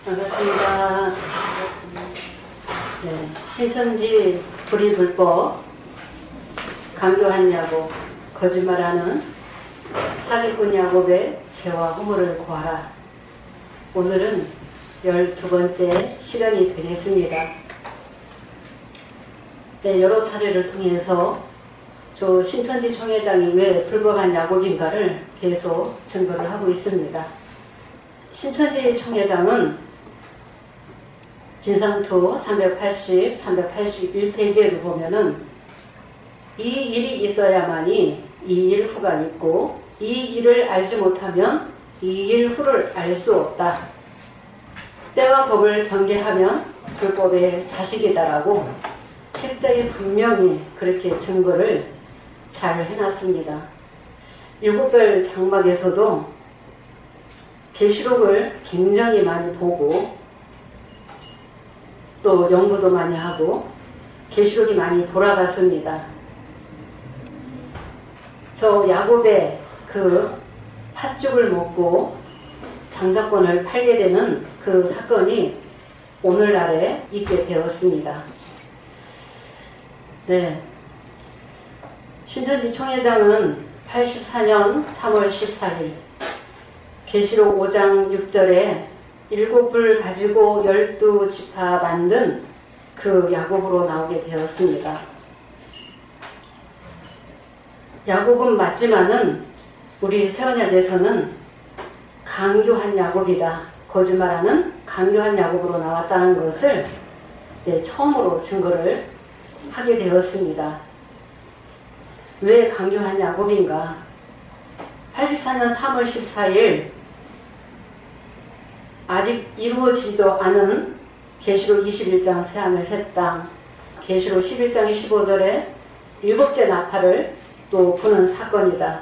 반갑습니다. 네, 신천지 불의불법, 강교한 야곱, 거짓말하는 사기꾼 야곱의 죄와 허물을 고하라. 오늘은 12번째 시간이 되겠습니다. 네, 여러 차례를 통해서 저 신천지 총회장이 왜 불법한 야곱인가를 계속 증거를 하고 있습니다. 신천지 총회장은 진상투 380, 381페이지에도 보면은 이 일이 있어야만이 이 일 후가 있고 이 일을 알지 못하면 이 일 후를 알 수 없다. 때와 법을 경계하면 불법의 자식이다라고 책자에 분명히 그렇게 증거를 잘 해놨습니다. 일곱별 장막에서도 계시록을 굉장히 많이 보고 또 연구도 많이 하고 계시록이 많이 돌아갔습니다. 저 야곱의 그 팥죽을 먹고 장자권을 팔게 되는 그 사건이 오늘날에 있게 되었습니다. 네, 신천지 총회장은 84년 3월 14일 계시록 5장 6절에 7불 가지고 12지파 만든 그 야곱으로 나오게 되었습니다. 야곱은 맞지만은 우리 세언약에서는 강교한 야곱이다. 거짓말하는 강교한 야곱으로 나왔다는 것을 이제 처음으로 증거를 하게 되었습니다. 왜 강교한 야곱인가? 84년 3월 14일 아직 이루어지지도 않은 계시록 21장 새하늘 새 땅, 계시록 11장 15절에 7째 나팔을 또 부는 사건이다.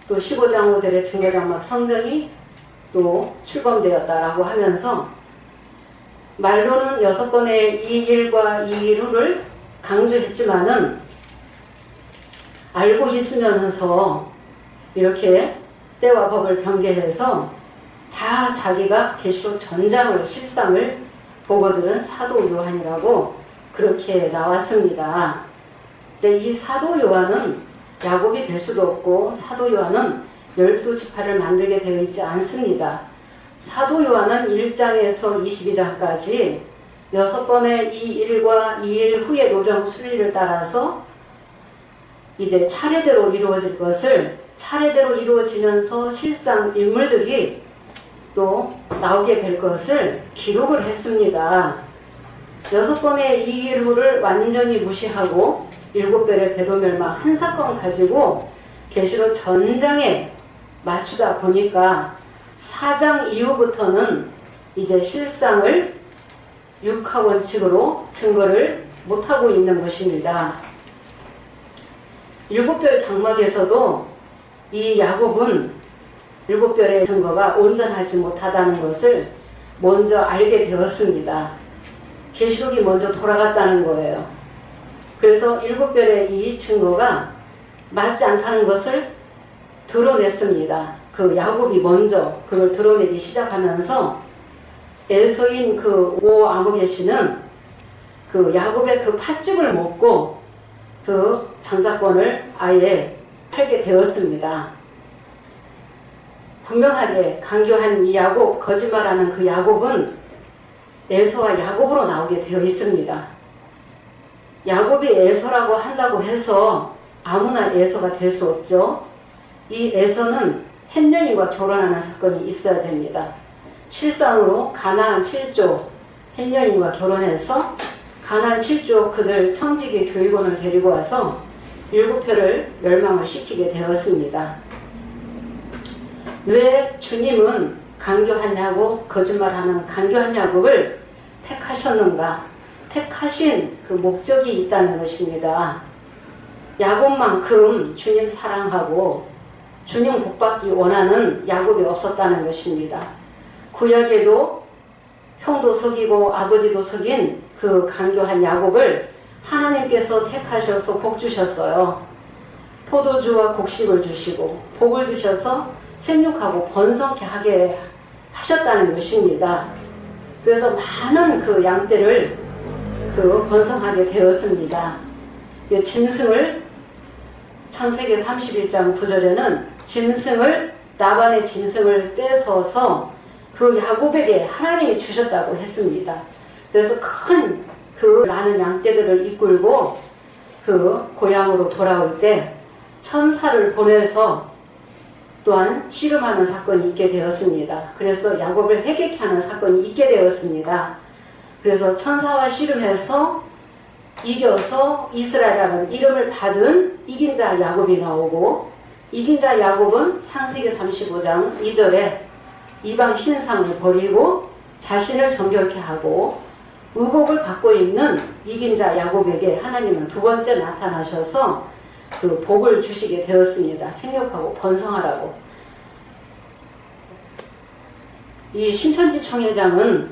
또 15장 5절에 증거장막 성전이 또 출범되었다라고 하면서 말로는 6번의 이 일과 이 일 후를 강조했지만은 알고 있으면서 이렇게 때와 법을 경계해서 다 자기가 계시록 전장을 실상을 보거든 사도 요한이라고 그렇게 나왔습니다. 근데 이 사도 요한은 야곱이 될 수도 없고 사도 요한은 12지파를 만들게 되어 있지 않습니다. 사도 요한은 1장에서 22장까지 6번의 이 일과 이 일 후의 노정 순리를 따라서 이제 차례대로 이루어질 것을 차례대로 이루어지면서 실상 인물들이 또 나오게 될 것을 기록을 했습니다. 6번의 이 일 후를 완전히 무시하고 7별의 배도멸망 한 사건 가지고 계시록 전장에 맞추다 보니까 4장 이후부터는 이제 실상을 육하원칙으로 증거를 못하고 있는 것입니다. 7별 장막에서도 이 야곱은 7별의 증거가 온전하지 못하다는 것을 먼저 알게 되었습니다. 계시록이 먼저 돌아갔다는 거예요. 그래서 7별의 이 증거가 맞지 않다는 것을 드러냈습니다. 그 야곱이 먼저 그걸 드러내기 시작하면서 에서인 그 오아무개시는 그 야곱의 그 팥죽을 먹고 그 장자권을 아예 팔게 되었습니다. 분명하게 강교한 이 야곱, 거짓말하는 그 야곱은 에서와 야곱으로 나오게 되어 있습니다. 야곱이 에서라고 한다고 해서 아무나 에서가 될 수 없죠. 이 에서는 헷년이와 결혼하는 사건이 있어야 됩니다. 실상으로 가나안 7조 헷년인과 결혼해서 가나안 7조 그들 청지기 교육원을 데리고 와서 7표를 멸망을 시키게 되었습니다. 왜 주님은 강교한 야곱, 거짓말하는 강교한 야곱을 택하셨는가? 택하신 그 목적이 있다는 것입니다. 야곱만큼 주님 사랑하고 주님 복받기 원하는 야곱이 없었다는 것입니다. 구약에도 형도 속이고 아버지도 속인 그 강교한 야곱을 하나님께서 택하셔서 복 주셨어요. 포도주와 곡식을 주시고 복을 주셔서 생육하고 번성케 하게 하셨다는 것입니다. 그래서 많은 그 양떼를 번성하게 되었습니다. 짐승을 창세기 31장 9절에는 라반의 짐승을 뺏어서 그 야곱에게 하나님이 주셨다고 했습니다. 그래서 큰 많은 양떼들을 이끌고 고향으로 돌아올 때 천사를 보내서 또한 씨름하는 사건이 있게 되었습니다. 그래서 야곱을 회개케 하는 사건이 있게 되었습니다. 그래서 천사와 씨름해서 이겨서 이스라엘이라는 이름을 받은 이긴 자 야곱이 나오고, 이긴 자 야곱은 창세기 35장 2절에 이방 신상을 버리고 자신을 정결케 하고 의복을 받고 있는 이긴 자 야곱에게 하나님은 두 번째 나타나셔서 복을 주시게 되었습니다. 생육하고 번성하라고. 이 신천지 총회장은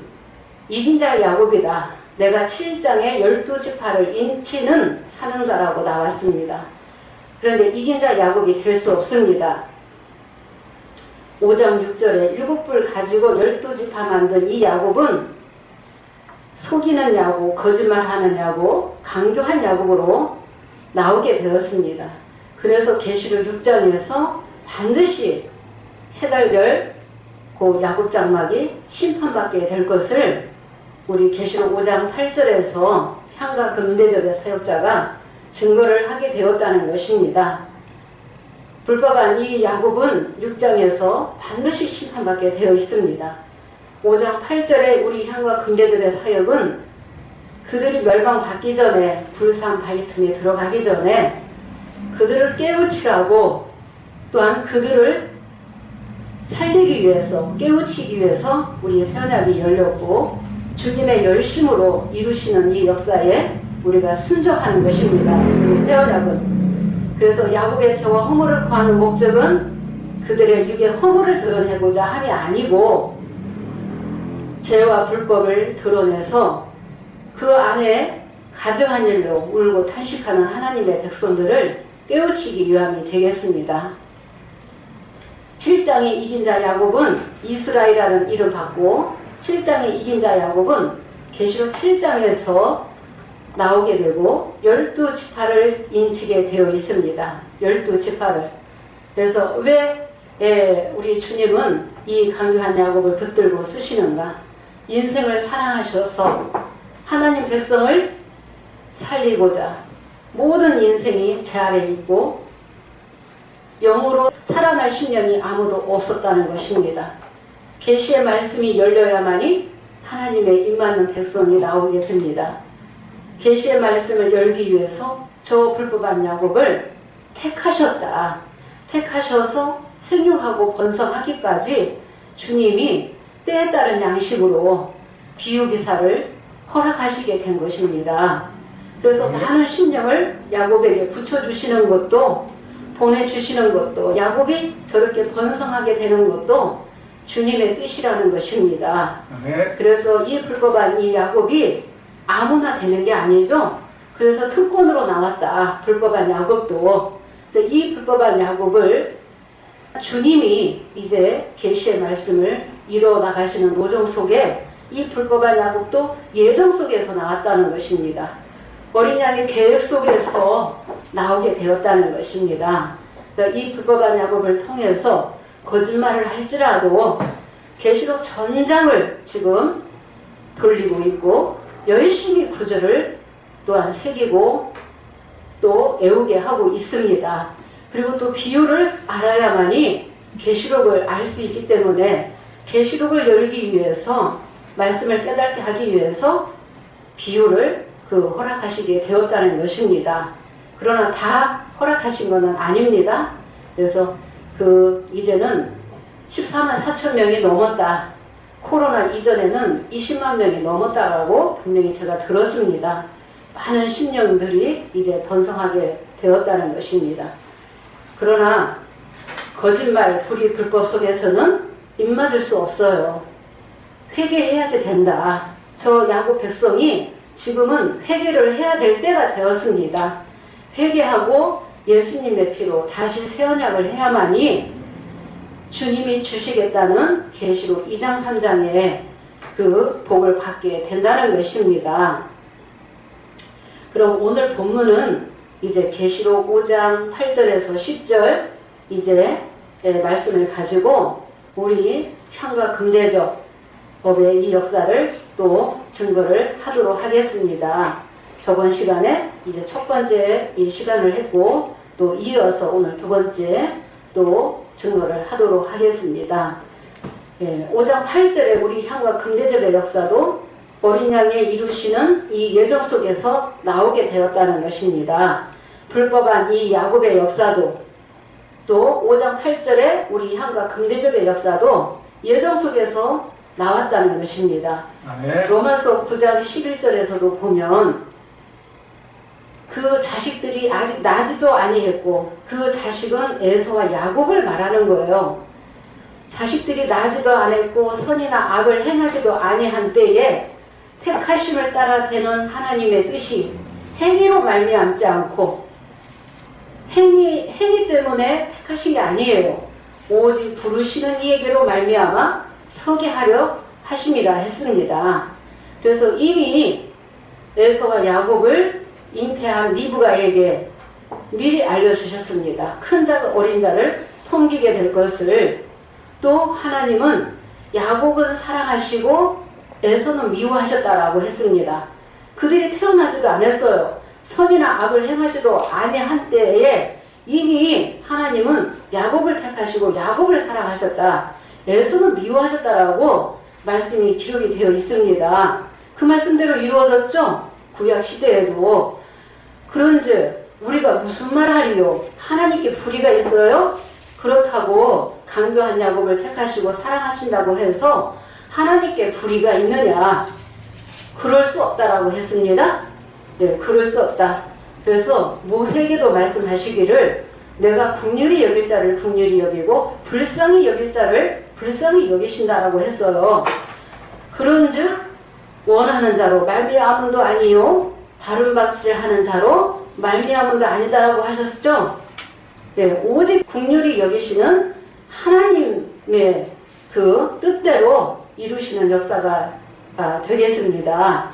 이긴 자 야곱이다. 내가 7장에 12지파를 인치는 사명자라고 나왔습니다. 그런데 이긴 자 야곱이 될 수 없습니다. 5장 6절에 7불 가지고 12지파 만든 이 야곱은 속이는 야곱, 거짓말하는 야곱, 강교한 야곱으로 나오게 되었습니다. 그래서 계시록 6장에서 반드시 해달별 야곱 장막이 심판받게 될 것을 우리 계시록 5장 8절에서 향과 금대접의 사역자가 증거를 하게 되었다는 것입니다. 불법한 이 야곱은 6장에서 반드시 심판받게 되어 있습니다. 5장 8절에 우리 향과 금대접의 사역은 그들이 멸망받기 전에 불산 바위 틈에 들어가기 전에 그들을 깨우치라고, 또한 그들을 살리기 위해서, 깨우치기 위해서 우리 새언약이 열렸고, 주님의 열심으로 이루시는 이 역사에 우리가 순종하는 것입니다. 우리 새언약은. 그래서 야곱의 죄와 허물을 구하는 목적은 그들의 육의 허물을 드러내고자 함이 아니고, 죄와 불법을 드러내서 그 안에 가증한 일로 울고 탄식하는 하나님의 백성들을 깨우치기 위함이 되겠습니다. 7장의 이긴 자 야곱은 이스라엘이라는 이름 받고, 7장의 이긴 자 야곱은 계시록 7장에서 나오게 되고 12지파를 인치게 되어 있습니다. 12지파를. 그래서 왜 우리 주님은 이 강교한 야곱을 붙들고 쓰시는가? 인생을 사랑하셔서 하나님 백성을 살리고자 모든 인생이 제 아래에 있고 영으로 살아날 신령이 아무도 없었다는 것입니다. 계시의 말씀이 열려야만이 하나님의 입맞는 백성이 나오게 됩니다. 계시의 말씀을 열기 위해서 저 불법한 야곱을 택하셨다. 택하셔서 생육하고 번성하기까지 주님이 때에 따른 양식으로 비유기사를 허락하시게 된 것입니다. 그래서 많은 신령을 야곱에게 붙여주시는 것도, 보내주시는 것도, 야곱이 저렇게 번성하게 되는 것도 주님의 뜻이라는 것입니다. 그래서 이 불법한 이 야곱이 아무나 되는 게 아니죠. 그래서 특권으로 나왔다. 불법한 야곱도. 이 불법한 야곱을 주님이 이제 계시의 말씀을 이루어 나가시는 오정 속에 이 불법한 야곱도 예정 속에서 나왔다는 것입니다. 어린 양의 계획 속에서 나오게 되었다는 것입니다. 이 불법한 야곱을 통해서 거짓말을 할지라도 계시록 전장을 지금 돌리고 있고 열심히 구절을 또한 새기고 또 애우게 하고 있습니다. 그리고 또 비유를 알아야만이 계시록을 알 수 있기 때문에 계시록을 열기 위해서, 말씀을 깨닫게 하기 위해서 비유를 허락하시게 되었다는 것입니다. 그러나 다 허락하신 것은 아닙니다. 그래서 이제는 14만 4천 명이 넘었다. 코로나 이전에는 20만 명이 넘었다라고 분명히 제가 들었습니다. 많은 심령들이 이제 번성하게 되었다는 것입니다. 그러나 거짓말, 불의, 불법 속에서는 입맞을 수 없어요. 회개해야지 된다. 저 야곱 백성이 지금은 회개를 해야 될 때가 되었습니다. 회개하고 예수님의 피로 다시 새 언약을 해야만이 주님이 주시겠다는 계시록 2장 3장에 그 복을 받게 된다는 것입니다. 그럼 오늘 본문은 이제 계시록 5장 8절에서 10절 이제 말씀을 가지고 우리 향과 금대접 법의 이 역사를 또 증거를 하도록 하겠습니다. 저번 시간에 이제 첫 번째 이 시간을 했고 또 이어서 오늘 두 번째 또 증거를 하도록 하겠습니다. 5장 8절에 우리 향과 금대접의 역사도 어린 양이 이루시는 이 예정 속에서 나오게 되었다는 것입니다. 불법한 이 야곱의 역사도 또 5장 8절에 우리 향과 금대접의 역사도 예정 속에서 나왔다는 것입니다. 네. 로마서 9장 11절에서도 보면 그 자식들이 아직 나지도 아니했고 그 자식은 에서와 야곱을 말하는 거예요. 자식들이 나지도 않았고 선이나 악을 행하지도 아니한 때에 택하심을 따라 되는 하나님의 뜻이 행위로 말미암지 않고 행위 때문에 택하신 게 아니에요. 오직 부르시는 이에게로 말미암아 서게 하려 하심이라 했습니다. 그래서 이미 에서와 야곱을 잉태한 리브가에게 미리 알려주셨습니다. 큰 자가 어린 자를 섬기게 될 것을. 또 하나님은 야곱은 사랑하시고 에서는 미워하셨다라고 했습니다. 그들이 태어나지도 않았어요. 선이나 악을 행하지도 아니한 때에 이미 하나님은 야곱을 택하시고 야곱을 사랑하셨다. 에서는 미워하셨다라고 말씀이 기록이 되어 있습니다. 그 말씀대로 이루어졌죠? 구약 시대에도. 그런즉 우리가 무슨 말 하리요? 하나님께 불의가 있어요? 그렇다고 강교한 야곱을 택하시고 사랑하신다고 해서 하나님께 불의가 있느냐? 그럴 수 없다라고 했습니다. 네, 그럴 수 없다. 그래서 모세에게도 말씀하시기를 내가 긍휼히 여길 자를 긍휼히 여기고 불쌍히 여길 자를 불쌍히 여기신다라고 했어요. 그런즉 원하는 자로 말미암음도 아니요 다름박질하는 자로 말미암음도 아니다라고 하셨죠. 네, 오직 긍휼히 여기시는 하나님의 그 뜻대로 이루시는 역사가 되겠습니다.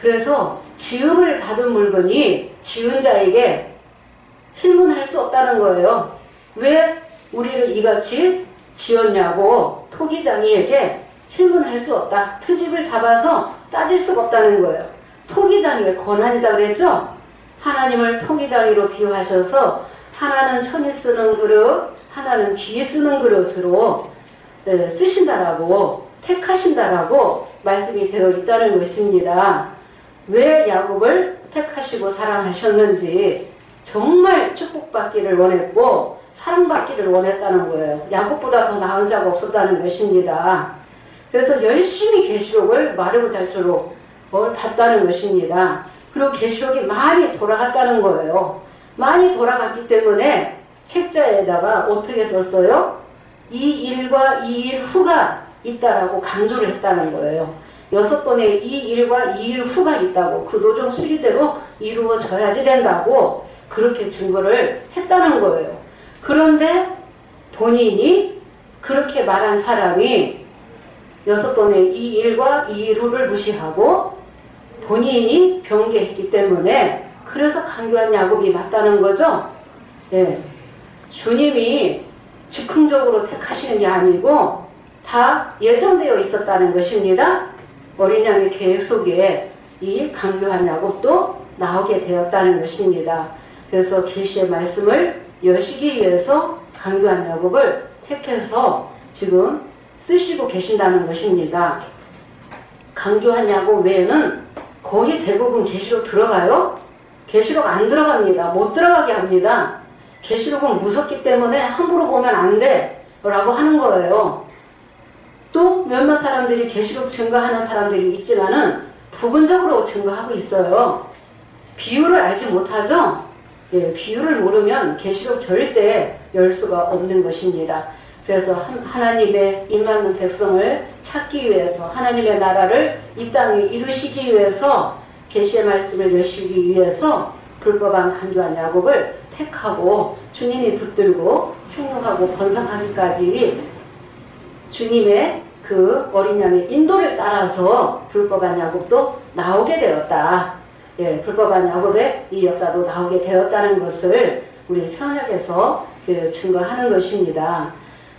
그래서 지음을 받은 물건이 지은 자에게 힐문할 수 없다는 거예요. 왜 우리를 이같이 지었냐고 토기장이에게 힐문할 수 없다. 트집을 잡아서 따질 수가 없다는 거예요. 토기장이의 권한이다 그랬죠? 하나님을 토기장이로 비유하셔서 하나는 천이 쓰는 그릇, 하나는 귀에 쓰는 그릇으로 쓰신다라고 택하신다라고 말씀이 되어 있다는 것입니다. 왜 야곱을 택하시고 사랑하셨는지 정말 축복받기를 원했고 사랑받기를 원했다는 거예요. 야곱보다 더 나은 자가 없었다는 것입니다. 그래서 열심히 계시록을 마르고 닳도록 봤다는 것입니다. 그리고 계시록이 많이 돌아갔다는 거예요. 많이 돌아갔기 때문에 책자에다가 어떻게 썼어요? 이 일과 이 일 후가 있다라고 강조를 했다는 거예요. 6번의 이 일과 이 일 후가 있다고 그 노정 수리대로 이루어져야지 된다고 그렇게 증거를 했다는 거예요. 그런데 본인이 그렇게 말한 사람이 6번의 이 일과 이 일 후를 무시하고 본인이 변개했기 때문에 그래서 강교한 야곱이 맞다는 거죠. 네. 주님이 즉흥적으로 택하시는 게 아니고 다 예정되어 있었다는 것입니다. 어린 양의 계획 속에 이 강교한 야곱도 나오게 되었다는 것입니다. 그래서 계시의 말씀을 여시기 위해서 강교한 야곱을 택해서 지금 쓰시고 계신다는 것입니다. 강교한 야곱 외에는 거의 대부분 계시록 들어가요? 계시록 안 들어갑니다. 못 들어가게 합니다. 계시록은 무섭기 때문에 함부로 보면 안 돼 라고 하는 거예요. 또 몇몇 사람들이 계시록 증거하는 사람들이 있지만은 부분적으로 증거하고 있어요. 비유를 알지 못하죠? 예, 비유를 모르면 계시록 절대 열 수가 없는 것입니다. 그래서 하나님의 임하는 백성을 찾기 위해서 하나님의 나라를 이 땅에 이루시기 위해서 계시의 말씀을 여시기 위해서 불법한 강교한 야곱을 택하고 주님이 붙들고 생육하고 번성하기까지 주님의 그 어린 양의 인도를 따라서 불법한 야곱도 나오게 되었다. 예, 불법한 야곱의 이 역사도 나오게 되었다는 것을 우리 새언약에서 증거하는 것입니다.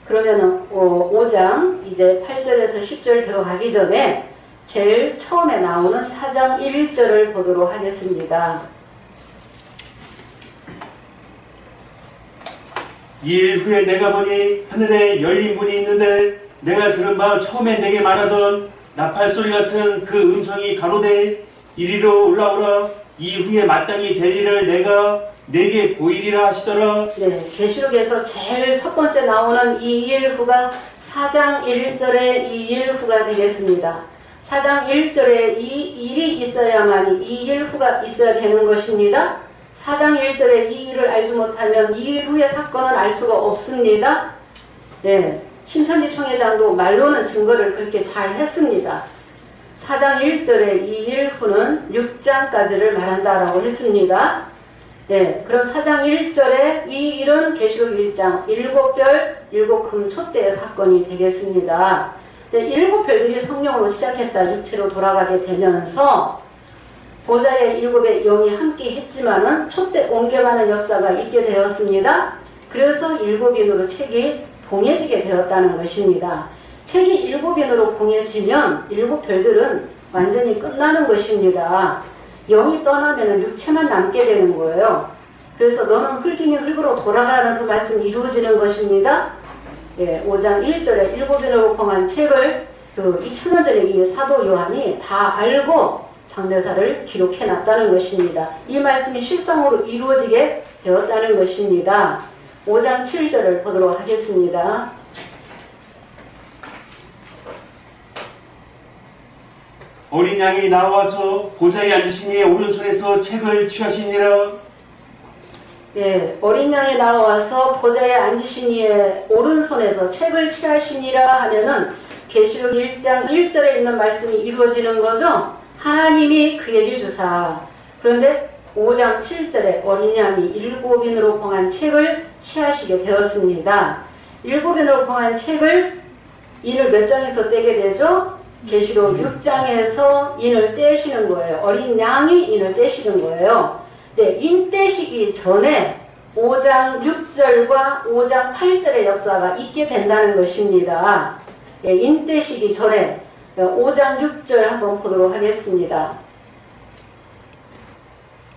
그러면 5장 이제 8절에서 10절 들어가기 전에 제일 처음에 나오는 4장 1절을 보도록 하겠습니다. 이일 후에 내가 보니 하늘에 열린 문이 있는데 내가 들은 바 처음에 내게 말하던 나팔소리 같은 그 음성이 가로되 이리로 올라오라 이후에 마땅히 될 일을 내가 내게 보이리라 하시더라. 네, 계시록에서 제일 첫 번째 나오는 이 일 후가 4장 1절의 이 일 후가 되겠습니다. 4장 1절에 이 일이 있어야만이 이 일 후가 있어야 되는 것입니다. 4장 1절에 이 일을 알지 못하면 이 일 후의 사건은 알 수가 없습니다. 네, 신천지 총회장도 말로는 증거를 그렇게 잘 했습니다. 4장 1절에 이 일 후는 6장까지를 말한다라고 했습니다. 네, 그럼 4장 1절에 이 일은 계시록 1장 7별 7금 촛대의 사건이 되겠습니다. 네, 7별들이 성령으로 시작했다 육체로 돌아가게 되면서 보좌의 7의 영이 함께 했지만은 촛대 옮겨가는 역사가 있게 되었습니다. 그래서 7인으로 책이 봉해지게 되었다는 것입니다. 책이 7인으로 봉해지면 7별들은 완전히 끝나는 것입니다. 영이 떠나면 육체만 남게 되는 거예요. 그래서 너는 흙이니 흙으로 돌아가라는 그 말씀이 이루어지는 것입니다. 예, 5장 1절에 7인으로 봉한 책을 2000년 전에 이 사도 요한이 다 알고 장대사를 기록해 놨다는 것입니다. 이 말씀이 실상으로 이루어지게 되었다는 것입니다. 5장 7절을 보도록 하겠습니다. 어린 양이 나와서 보좌에 앉으신 이의 오른손에서 책을 취하시니라. 예, 어린 양이 나와서 보좌에 앉으신 이의 오른손에서 책을 취하시니라 하면은 계시록 1장 1절에 있는 말씀이 이루어지는 거죠. 하나님이 그에게 주사. 그런데 5장 7절에 어린 양이 7인으로 봉한 책을 취하시게 되었습니다. 7인으로 봉한 책을 인을 몇 장에서 떼게 되죠? 계시록 6장에서 인을 떼시는 거예요. 어린 양이 인을 떼시는 거예요. 네, 인 떼시기 전에 5장 6절과 5장 8절의 역사가 있게 된다는 것입니다. 네, 인 떼시기 전에 5장 6절 한번 보도록 하겠습니다.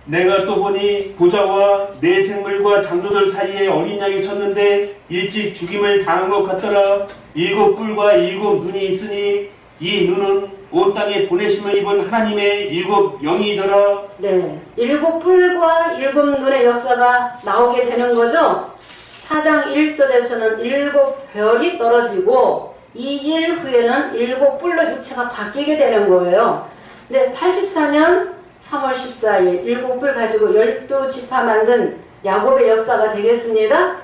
내가 또 보니 보좌와 내 생물과 장로들 사이에 어린 양이 섰는데 일찍 죽임을 당한 것 같더라. 7뿔과 7눈이 있으니 이 눈은 온 땅에 보내심을 입은 하나님의 7영이더라. 네, 7뿔과 7눈의 역사가 나오게 되는 거죠. 4장 1절에서는 7별이 떨어지고 이 일 후에는 7뿔로 육체가 바뀌게 되는 거예요. 근데 84년 3월 14일 7뿔 가지고 12지파 만든 야곱의 역사가 되겠습니다.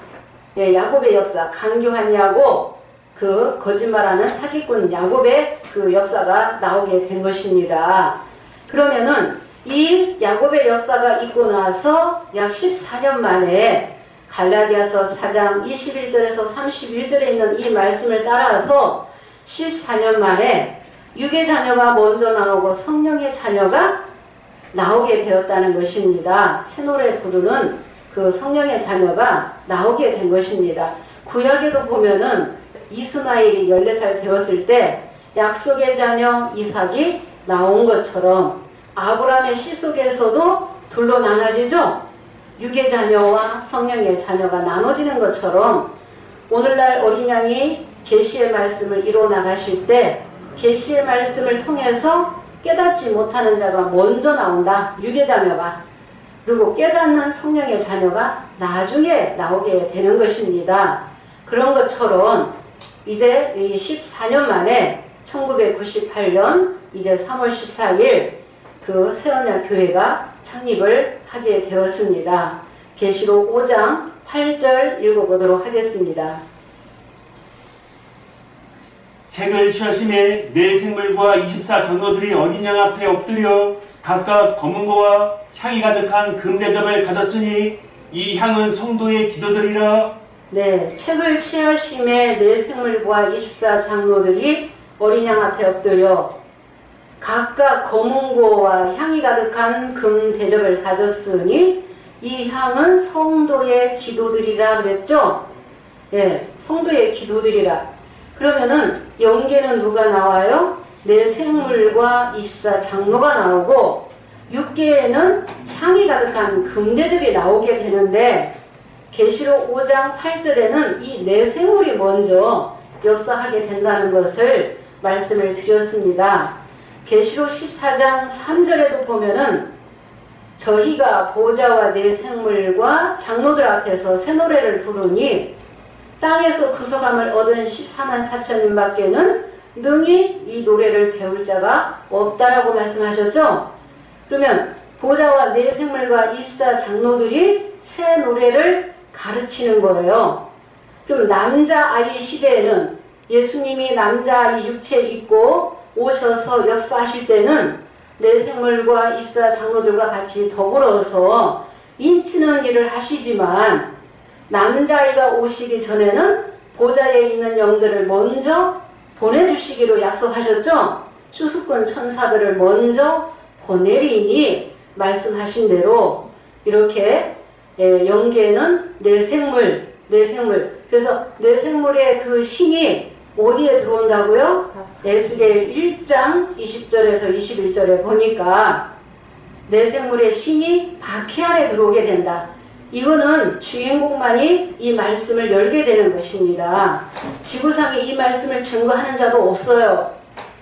예, 야곱의 역사, 강교한 야곱, 그 거짓말하는 사기꾼 야곱의 그 역사가 나오게 된 것입니다. 그러면은 이 야곱의 역사가 있고 나서 약 14년 만에 갈라디아서 4장 21절에서 31절에 있는 이 말씀을 따라서 14년 만에 육의 자녀가 먼저 나오고 성령의 자녀가 나오게 되었다는 것입니다. 새 노래 부르는 그 성령의 자녀가 나오게 된 것입니다. 구약에도 보면은 이스마엘이 14살 되었을 때 약속의 자녀 이삭이 나온 것처럼 아브라함의 씨 속에서도 둘로 나눠지죠. 육의 자녀와 성령의 자녀가 나눠지는 것처럼 오늘날 어린 양이 계시의 말씀을 이뤄 나가실 때 계시의 말씀을 통해서 깨닫지 못하는 자가 먼저 나온다. 육의 자녀가. 그리고 깨닫는 성령의 자녀가 나중에 나오게 되는 것입니다. 그런 것처럼 이제 14년 만에 1998년 이제 3월 14일 그 새언약 교회가 창립을 하게 되었습니다. 계시록 5장 8절 읽어보도록 하겠습니다. 책을 취하심에 내 생물과 24 장로들이 어린 양 앞에 엎드려 각각 검은 거와 향이 가득한 금대접을 가졌으니 이 향은 성도의 기도들이라. 네, 책을 취하심에 내 생물과 24 장로들이 어린 양 앞에 엎드려 각각 검은고와 향이 가득한 금 대접을 가졌으니 이 향은 성도의 기도들이라 그랬죠? 예, 성도의 기도들이라. 그러면은 영계는 누가 나와요? 내 생물과 24 장로가 나오고, 육계에는 향이 가득한 금대접이 나오게 되는데, 계시록 5장 8절에는 이 내 생물이 먼저 역사하게 된다는 것을 말씀을 드렸습니다. 계시록 14장 3절에도 보면은 저희가 보좌와 내 생물과 장로들 앞에서 새 노래를 부르니 땅에서 구속함을 얻은 14만 4천인 밖에는 능히 이 노래를 배울 자가 없다라고 말씀하셨죠? 그러면 보좌와 내 생물과 24 장로들이 새 노래를 가르치는 거예요. 그럼 남자아이 시대에는 예수님이 남자아이 육체 입고 오셔서 역사하실 때는 내 생물과 24 장로들과 같이 더불어서 인치는 일을 하시지만 남자아이가 오시기 전에는 보좌에 있는 영들을 먼저 보내주시기로 약속하셨죠? 수수권 천사들을 먼저 보내리니 말씀하신 대로 이렇게 영계는 내 생물. 그래서 내 생물의 그 신이 어디에 들어온다고요? 에스겔 1장 20절에서 21절에 보니까 내 생물의 신이 바퀴 안에 들어오게 된다. 이거는 주인공만이 이 말씀을 열게 되는 것입니다. 지구상에 이 말씀을 증거하는 자도 없어요.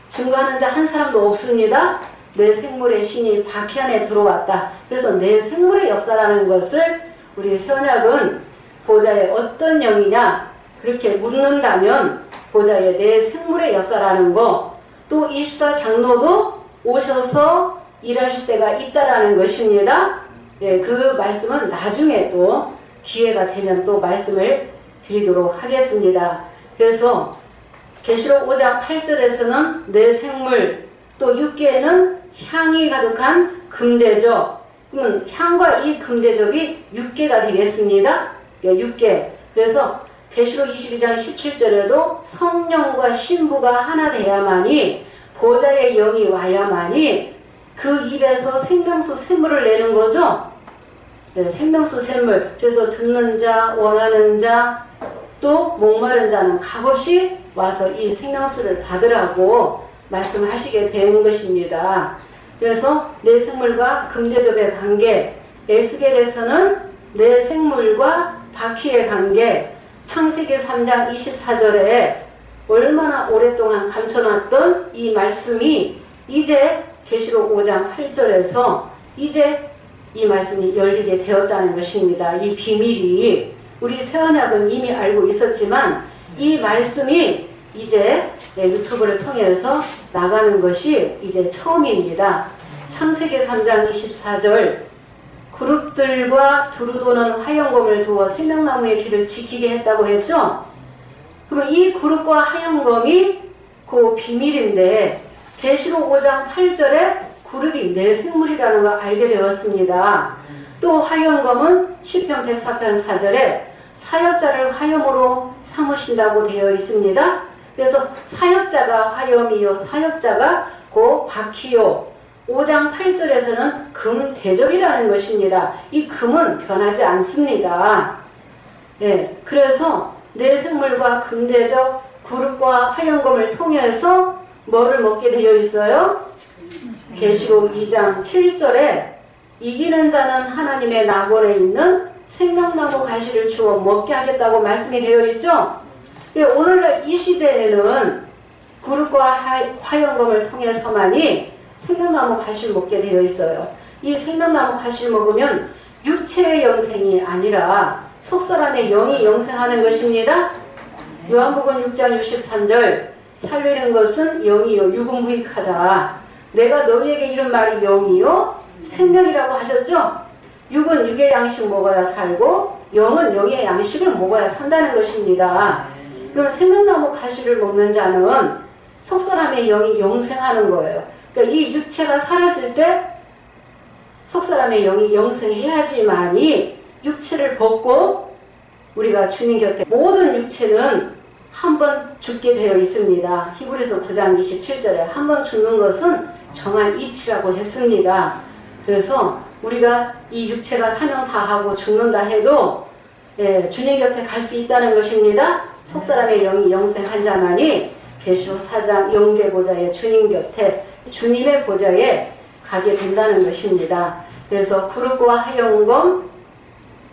증거하는 자 한 사람도 없습니다. 내 생물의 신이 바퀴 안에 들어왔다. 그래서 내 생물의 역사라는 것을 우리 선약은 보좌에 어떤 영이냐 그렇게 묻는다면 보좌에 내 생물의 역사라는 거, 또 24 장로도 오셔서 일하실 때가 있다라는 것입니다. 예, 그 말씀은 나중에 또 기회가 되면 또 말씀을 드리도록 하겠습니다. 그래서 계시록 5장 8절에서는 내 생물, 또 6계에는 향이 가득한 금대접. 그러면 향과 이 금대접이 6계가 되겠습니다. 예, 6계. 그래서 계시록 22장 17절에도 성령과 신부가 하나 돼야만이 보좌의 영이 와야만이 그 입에서 생명수 샘물을 내는 거죠. 네, 생명수 샘물. 그래서 듣는 자, 원하는 자, 또 목마른 자는 값없이 와서 이 생명수를 받으라고 말씀하시게 된 것입니다. 그래서 내 생물과 금대접의 관계, 에스겔에서는 내 생물과 바퀴의 관계, 창세기 3장 24절에 얼마나 오랫동안 감춰놨던 이 말씀이 이제 계시록 5장 8절에서 이제 이 말씀이 열리게 되었다는 것입니다. 이 비밀이 우리 새언약은 이미 알고 있었지만 이 말씀이 이제 유튜브를 통해서 나가는 것이 이제 처음입니다. 창세기 3장 24절 그룹들과 두루 도는 화영검을 두어 생명나무의 길을 지키게 했다고 했죠? 그러면 이 그룹과 화영검이 그 비밀인데 계시록 5장 8절에 그룹이 내 생물이라는 걸 알게 되었습니다. 또 화영검은 시편 104편 4절에 사역자를 화염으로 삼으신다고 되어 있습니다. 그래서 사역자가 화염이요 사역자가 그 바퀴요. 5장 8절에서는 금 대접이라는 것입니다. 이 금은 변하지 않습니다. 네, 그래서 내 생물과 금 대접, 그룹과 화영검을 통해서 뭐를 먹게 되어 있어요? 계시록 2장 7절에 이기는 자는 하나님의 낙원에 있는 생명나무 가시를 주어 먹게 하겠다고 말씀이 되어 있죠? 오늘날 이 시대에는 그룹과 화영검을 통해서만이 생명나무 가시를 먹게 되어 있어요. 이 생명나무 가시를 먹으면 육체의 영생이 아니라 속사람의 영이 영생하는 것입니다. 요한복음 6장 63절 살리는 것은 영이요 육은 무익하다. 내가 너희에게 이런 말이 영이요 생명이라고 하셨죠? 육은 육의 양식 먹어야 살고 영은 영의 양식을 먹어야 산다는 것입니다. 그럼 생명나무 가시를 먹는 자는 속사람의 영이 영생하는 거예요. 그러니까 이 육체가 사라질 때 속사람의 영이 영생해야지만이 육체를 벗고 우리가 주님 곁에 모든 육체는 한 번 죽게 되어 있습니다. 히브리서 9장 27절에 한 번 죽는 것은 정한 이치라고 했습니다. 그래서 우리가 이 육체가 사명 다하고 죽는다 해도 주님 곁에 갈 수 있다는 것입니다. 속사람의 영이 영생한 자만이 계시록 4장 영계 보좌의 주님 곁에 주님의 보좌에 가게 된다는 것입니다. 그래서 푸르고와 하영검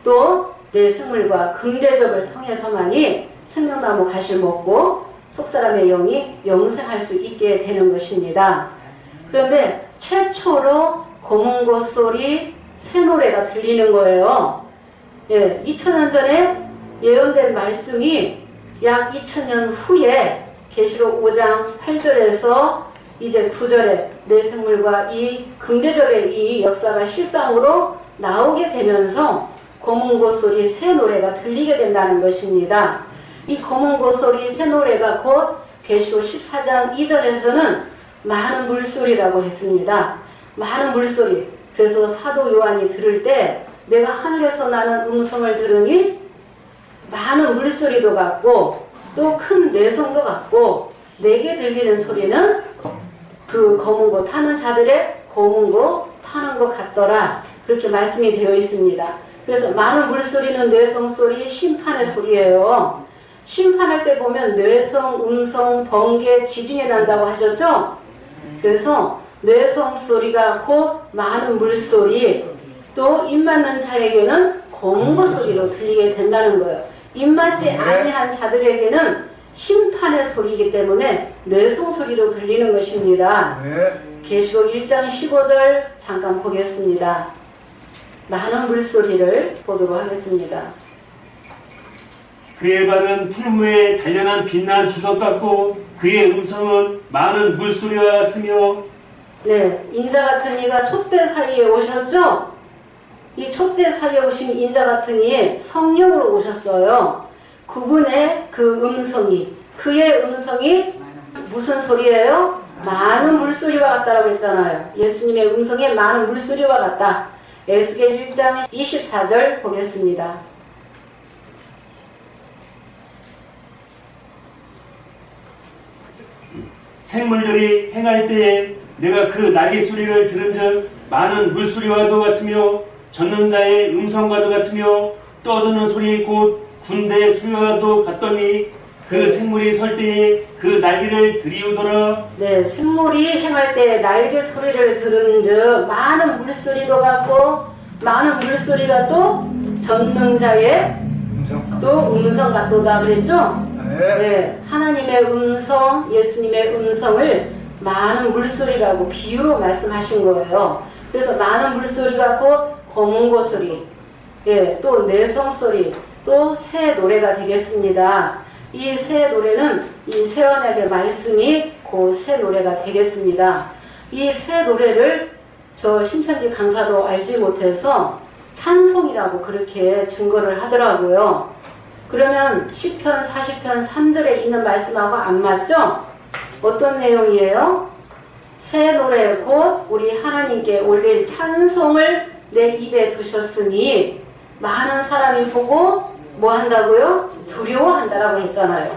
또 내 생물과 금대접을 통해서만이 생명나무 가시를 먹고 속사람의 영이 영생할 수 있게 되는 것입니다. 그런데 최초로 검은고 소리 새 노래가 들리는 거예요. 2000년 전에 예언된 말씀이 약 2000년 후에 계시록 5장 8절에서 이제 9절에 내 생물과 이 금대접의 이 역사가 실상으로 나오게 되면서 검은고 소리 새 노래가 들리게 된다는 것입니다. 이 검은고 소리 새 노래가 곧 계시록 14장 2절에서는 많은 물소리라고 했습니다. 많은 물소리. 그래서 사도 요한이 들을 때 내가 하늘에서 나는 음성을 들으니 많은 물소리도 같고 또 큰 내성도 같고 내게 들리는 소리는 그 검은고 타는 자들의 검은고 타는 것 같더라. 그렇게 말씀이 되어 있습니다. 그래서 많은 물소리는 뇌성소리, 심판의 소리예요. 심판할 때 보면 뇌성, 음성, 번개, 지진이 난다고 하셨죠? 그래서 뇌성 소리가 곧 많은 물소리, 또 입맞는 자에게는 검은고 소리로 들리게 된다는 거예요. 입맞지 아니한 자들에게는 심판의 소리이기 때문에 뇌성 소리로 들리는 것입니다. 계시록 1장 15절 잠깐 보겠습니다. 많은 물소리를 보도록 하겠습니다. 그의 발은 풀무에 단련한 빛난 주석 같고 그의 음성은 많은 물소리와 같으며 네, 인자 같은 이가 촛대 사이에 오셨죠? 이 촛대 사이에 오신 인자 같은 이 성령으로 오셨어요. 그분의 그 음성이, 그의 음성이 무슨 소리예요? 많은 물소리와 같다라고 했잖아요. 예수님의 음성이 많은 물소리와 같다. 에스겔 1장 24절 보겠습니다. 생물들이 행할 때에 내가 그 날개 소리를 들은즉 많은 물소리와도 같으며 젖는 자의 음성과도 같으며 떠드는 소리 곧 군대의 소리와도 같더니 그 생물이 설 때에 그 날개를 들이우더라. 네, 생물이 행할 때 날개 소리를 들은즉 많은 물소리도 같고 많은 물소리가 또 전능자의 또 음성 같도다 그랬죠? 네, 하나님의 음성, 예수님의 음성을 많은 물소리라고 비유로 말씀하신 거예요. 그래서 많은 물소리 같고 검은고 소리, 또 내성 소리, 또 새 노래가 되겠습니다. 이 새 노래는 이 새 언약의 말씀이 그 새 노래가 되겠습니다. 이 새 노래를 저 신천지 강사도 알지 못해서 찬송이라고 그렇게 증거를 하더라고요. 그러면 10편, 40편, 3절에 있는 말씀하고 안 맞죠? 어떤 내용이에요? 새 노래 곧 우리 하나님께 올릴 찬송을 내 입에 두셨으니 많은 사람이 보고 뭐 한다고요? 두려워한다라고 했잖아요.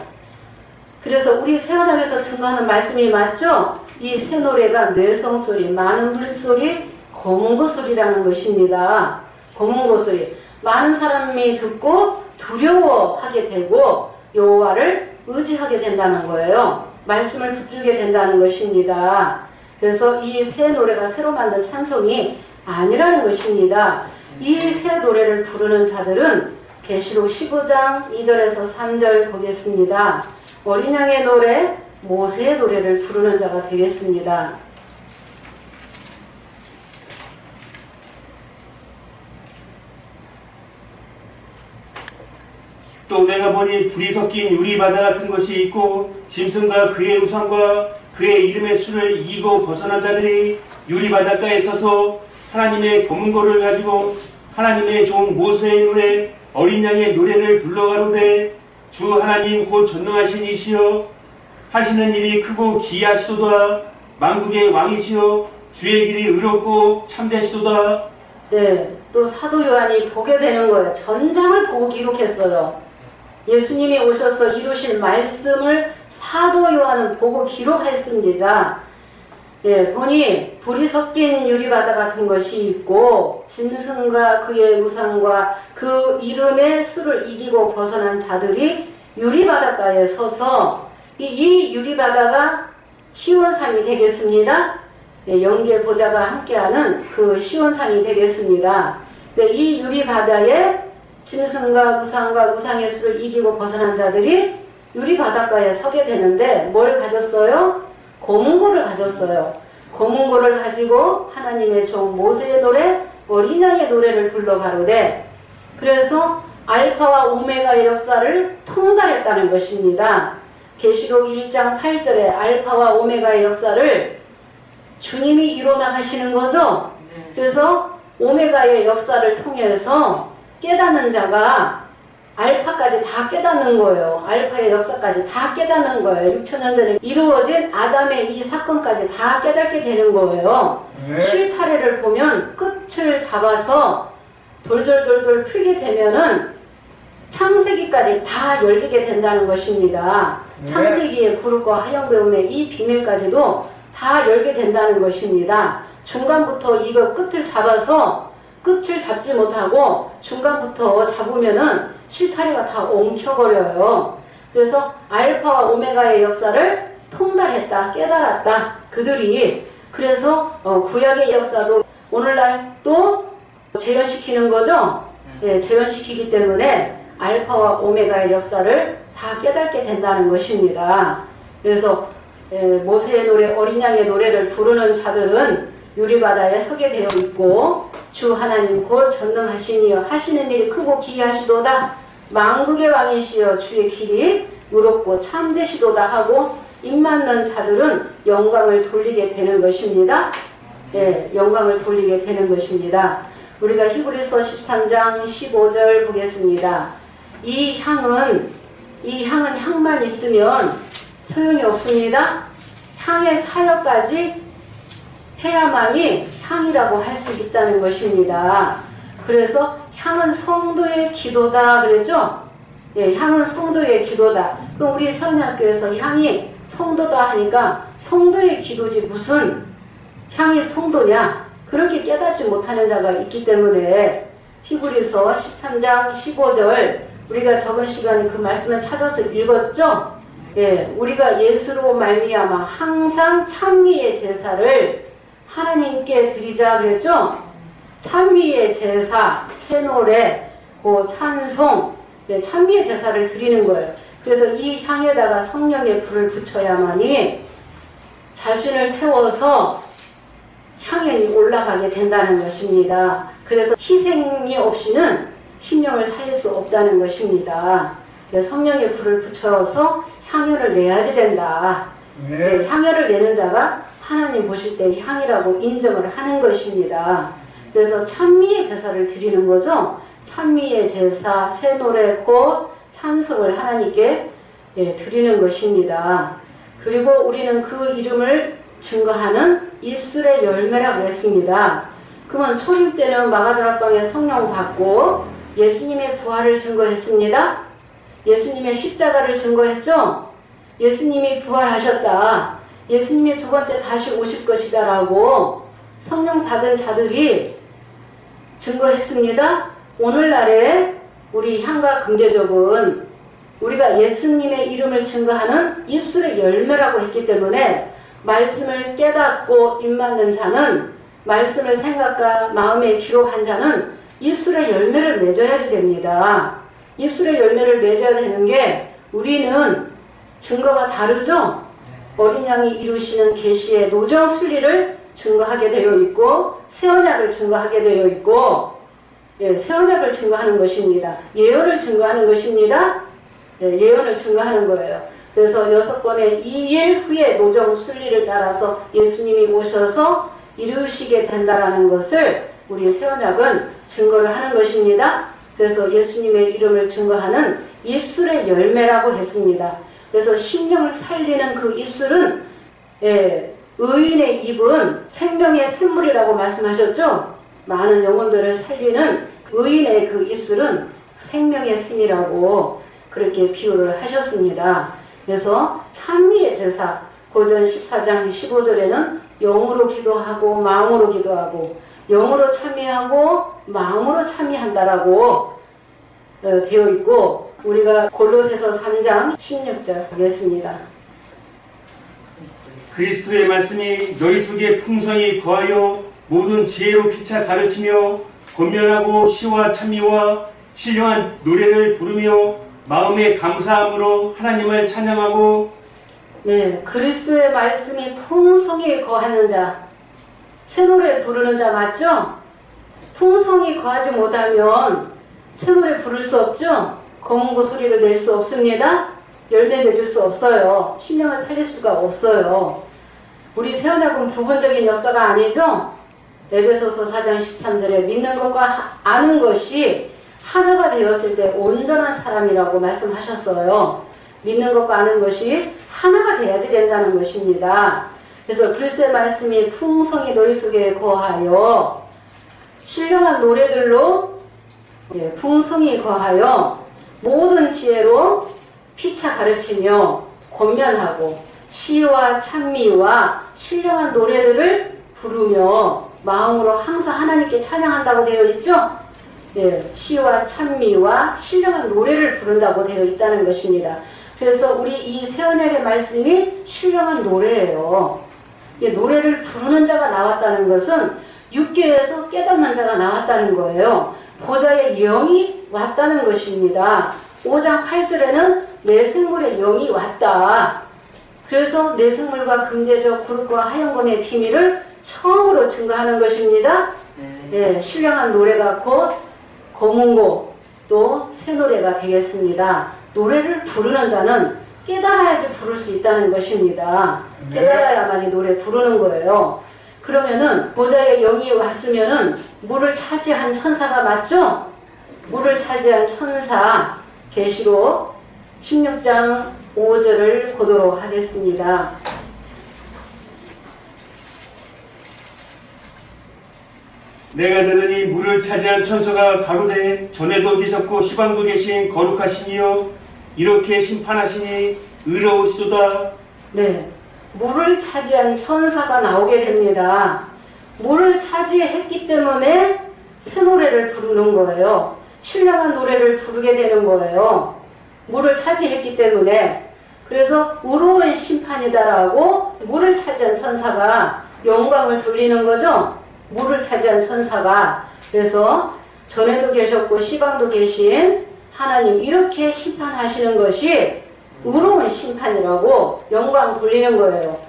그래서 우리 새언약에서 증거하는 말씀이 맞죠? 이 새 노래가 뇌성소리, 많은 물소리, 검은고 소리라는 것입니다. 검은고 소리. 많은 사람이 듣고 두려워하게 되고 여호와를 의지하게 된다는 거예요. 말씀을 붙들게 된다는 것입니다. 그래서 이 새 노래가 새로 만든 찬송이 아니라는 것입니다. 이 새 노래를 부르는 자들은 계시록 15장 2절에서 3절 보겠습니다. 어린 양의 노래, 모세의 노래를 부르는 자가 되겠습니다. 또 내가 보니 불이 섞인 유리바다 같은 것이 있고 짐승과 그의 우상과 그의 이름의 수를 이기고 벗어난 자들이 유리바닷가에 서서 하나님의 검은고를 가지고 하나님의 종 모세의 노래 어린 양의 노래를 불러가로되 주 하나님 곧 전능하신 이시여 하시는 일이 크고 기이하시도다 만국의 왕이시여 주의 길이 의롭고 참되시도다. 네, 또 사도 요한이 보게 되는 거예요. 전장을 보고 기록했어요. 예수님이 오셔서 이루신 말씀을 사도 요한은 보고 기록했습니다. 예, 보니 불이 섞인 유리바다 같은 것이 있고 짐승과 그의 우상과 그 이름의 수를 이기고 벗어난 자들이 유리바닷가에 서서 이 유리바다가 시온산이 되겠습니다. 예, 영계 보좌가 함께하는 그 시온산이 되겠습니다. 네, 이 유리바다에 짐승과 우상과 우상의 수를 이기고 벗어난 자들이 유리바닷가에 서게 되는데 뭘 가졌어요? 고문고를 가졌어요. 고문고를 가지고 하나님의 종 모세의 노래, 어린 양의 노래를 불러 가로되, 그래서 알파와 오메가의 역사를 통달했다는 것입니다. 계시록 1장 8절에 알파와 오메가의 역사를 주님이 이뤄나가시는 거죠. 그래서 오메가의 역사를 통해서 깨닫는 자가 알파까지 다 깨닫는 거예요. 알파의 역사까지 다 깨닫는 거예요. 6천년 전에 이루어진 아담의 이 사건까지 다 깨닫게 되는 거예요. 실타래를 보면 끝을 잡아서 돌돌돌돌 풀게 되면은 창세기까지 다 열리게 된다는 것입니다. 창세기의 구름과 하얀배움의 이 비밀까지도 다 열게 된다는 것입니다. 중간부터 이거 끝을 잡아서 끝을 잡지 못하고 중간부터 잡으면은 실타래가 다 엉켜버려요. 그래서 알파와 오메가의 역사를 통달했다, 깨달았다. 그들이 그래서 구약의 역사도 오늘날 또 재현시키는 거죠. 예, 재현시키기 때문에 알파와 오메가의 역사를 다 깨닫게 된다는 것입니다. 그래서 모세의 노래, 어린 양의 노래를 부르는 자들은 유리바다에 서게 되어 있고, 주 하나님 곧 전능하시니여 하시는 일이 크고 기이하시도다. 만국의 왕이시여 주의 길이 의롭고 참되시도다 하고 입맞는 자들은 영광을 돌리게 되는 것입니다. 예, 영광을 돌리게 되는 것입니다. 우리가 히브리서 13장 15절 보겠습니다. 이 향은 향만 있으면 소용이 없습니다. 향의 사역까지 해야만이 향이라고 할 수 있다는 것입니다. 그래서 향은 성도의 기도다 그랬죠? 예, 향은 성도의 기도다. 그럼 우리 선녀학교에서 향이 성도다 하니까 성도의 기도지 무슨 향이 성도냐? 그렇게 깨닫지 못하는 자가 있기 때문에 히브리서 13장 15절 우리가 저번 시간에 그 말씀을 찾아서 읽었죠? 예, 우리가 예수로 말미암아 항상 찬미의 제사를 하나님께 드리자 그랬죠? 찬미의 제사, 새노래, 찬송, 찬미의 제사를 드리는 거예요. 그래서 이 향에다가 성령의 불을 붙여야만이 자신을 태워서 향연이 올라가게 된다는 것입니다. 그래서 희생이 없이는 심령을 살릴 수 없다는 것입니다. 그래서 성령의 불을 붙여서 향연을 내야지 된다. 네, 향연을 내는 자가 하나님 보실 때 향이라고 인정을 하는 것입니다. 그래서 찬미의 제사를 드리는 거죠. 찬미의 제사, 새 노래, 곧 찬송을 하나님께 드리는 것입니다. 그리고 우리는 그 이름을 증거하는 입술의 열매라고 했습니다. 그러면 초림 때는 마가다락방에 성령 받고 예수님의 부활을 증거했습니다. 예수님의 십자가를 증거했죠. 예수님이 부활하셨다. 예수님이 두 번째 다시 오실 것이다 라고 성령 받은 자들이 증거했습니다. 오늘날에 우리 향과 금제족은 우리가 예수님의 이름을 증거하는 입술의 열매라고 했기 때문에 말씀을 깨닫고 입맞는 자는, 말씀을 생각과 마음에 기록한 자는 입술의 열매를 맺어야지 됩니다. 입술의 열매를 맺어야 되는 게 우리는 증거가 다르죠? 어린 양이 이루시는 계시의 노정 순리를 증거하게 되어 있고 새 언약을 증거하게 되어 있고 새 언약을 증거하는 것입니다. 예언을 증거하는 것입니다. 예언을 증거하는 거예요. 그래서 6번의 2일 후에 노정 순리를 따라서 예수님이 오셔서 이루시게 된다라는 것을 우리 새 언약은 증거를 하는 것입니다. 그래서 예수님의 이름을 증거하는 입술의 열매라고 했습니다. 그래서 심령을 살리는 그 입술은 의인의 입은 생명의 샘물이라고 말씀하셨죠. 많은 영혼들을 살리는 의인의 그 입술은 생명의 샘이라고. 그렇게 비유를 하셨습니다. 그래서 찬미의 제사, 고전 14장 15절에는 영으로 기도하고 마음으로 기도하고 영으로 참여하고 마음으로 참여한다라고 되어 있고, 우리가 골로새서 3장 16절 보겠습니다. 그리스도의 말씀이 너희 속에 풍성히 거하여 모든 지혜로 피차 가르치며 권면하고 시와 찬미와 신령한 노래를 부르며 마음의 감사함으로 하나님을 찬양하고. 네, 그리스도의 말씀이 풍성히 거하는 자, 새 노래 부르는 자 맞죠? 풍성히 거하지 못하면 새 노래 부를 수 없죠? 검은고 소리를 낼 수 없습니다. 열매 맺을 수 없어요. 심령을 살릴 수가 없어요. 우리 세언약은 부분적인 역사가 아니죠? 에베소서 4장 13절에 믿는 것과 아는 것이 하나가 되었을 때 온전한 사람이라고 말씀하셨어요. 믿는 것과 아는 것이 하나가 돼야지 된다는 것입니다. 그래서 그리스도의 말씀이 풍성히 너희 속에 거하여 신령한 노래들로 풍성히 거하여 모든 지혜로 피차 가르치며 권면하고 시와 찬미와 신령한 노래들을 부르며 마음으로 항상 하나님께 찬양한다고 되어 있죠? 네, 시와 찬미와 신령한 노래를 부른다고 되어 있다는 것입니다. 그래서 우리 이 새언약의 말씀이 신령한 노래예요. 노래를 부르는 자가 나왔다는 것은 육계에서 깨닫는 자가 나왔다는 거예요. 보좌의 영이 왔다는 것입니다. 5장 8절에는 내 생물의 영이 왔다. 그래서 내 생물과 금제적 구름과 하얀검의 비밀을 처음으로 증거하는 것입니다. 네, 신령한 노래가 곧 검은고 또 새 노래가 되겠습니다. 노래를 부르는 자는 깨달아야지 부를 수 있다는 것입니다. 깨달아야만이 노래 부르는 거예요. 그러면은 보좌의 영이 왔으면은 물을 차지한 천사가 맞죠? 물을 차지한 천사, 계시록 16장 5절을 보도록 하겠습니다. 내가 들으니 물을 차지한 천사가 가로되 전에도 계셨고 시방도 계신 거룩하시니요 이렇게 심판하시니 의로우시도다. 네, 물을 차지한 천사가 나오게 됩니다. 물을 차지했기 때문에 새 노래를 부르는 거예요. 신령한 노래를 부르게 되는 거예요. 물을 차지했기 때문에. 그래서 의로운 심판이다라고 물을 차지한 천사가 영광을 돌리는 거죠. 물을 차지한 천사가. 그래서 전에도 계셨고 시방도 계신 하나님, 이렇게 심판하시는 것이 의로운 심판이라고 영광 돌리는 거예요.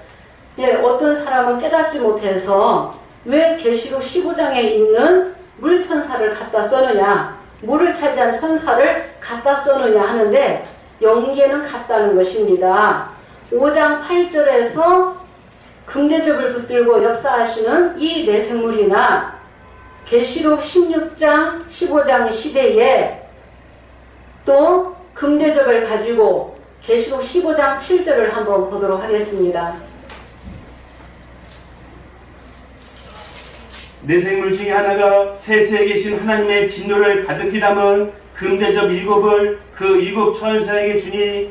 예, 어떤 사람은 깨닫지 못해서 왜 계시록 15장에 있는 물천사를 갖다 써느냐, 물을 차지한 천사를 갖다 써느냐 하는데 영계는 같다는 것입니다. 5장 8절에서 금대접을 붙들고 역사하시는 이 내생물이나 계시록 16장 15장 시대에 또 금대접을 가지고 계시록 15장 7절을 한번 보도록 하겠습니다. 내생물 중에 하나가 세세에 계신 하나님의 진노를 가득히 담은 금대접 7을 그 7 천사에게 주니.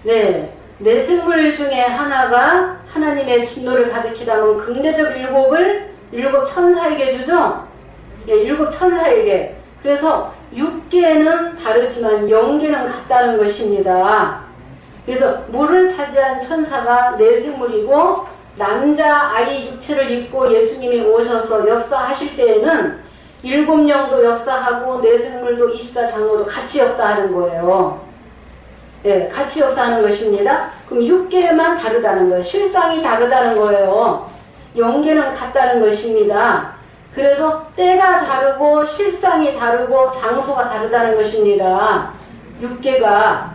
네, 내생물 중에 하나가 하나님의 진노를 가득히 담은 금대접 7을 7 천사에게 주죠? 예, 7 천사에게. 그래서 6계는 다르지만 영계는 같다는 것입니다. 그래서 물을 차지한 천사가 내생물이고, 남자 아이 육체를 입고 예수님이 오셔서 역사하실 때에는 7영도 역사하고 내생물도 24장로도 같이 역사하는 거예요. 예, 같이 역사하는 것입니다. 그럼 6계만 다르다는 거예요. 실상이 다르다는 거예요. 영계는 같다는 것입니다. 그래서 때가 다르고 실상이 다르고 장소가 다르다는 것입니다. 6계가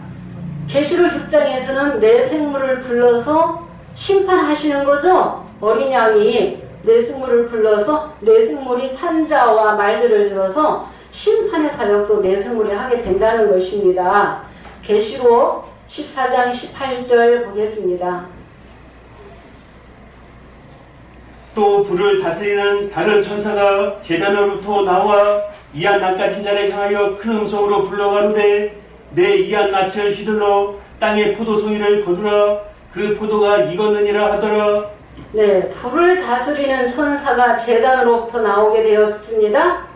계시록 6장에서는 내생물을 불러서 심판하시는 거죠. 어린 양이 내생물을 불러서 내생물이 탄자와 말들을 들어서 심판의 사역도 내생물이 하게 된다는 것입니다. 계시록 14장 18절 보겠습니다. 또 불을 다스리는 다른 천사가 제단으로부터 나와 이한 낚아진 자를 향하여 큰 음성으로 불러가로되 내 이한 낯을 휘둘러 땅의 포도송이를 거두라. 그 포도가 익었느니라 하더라. 네, 불을 다스리는 천사가 제단으로부터 나오게 되었습니다.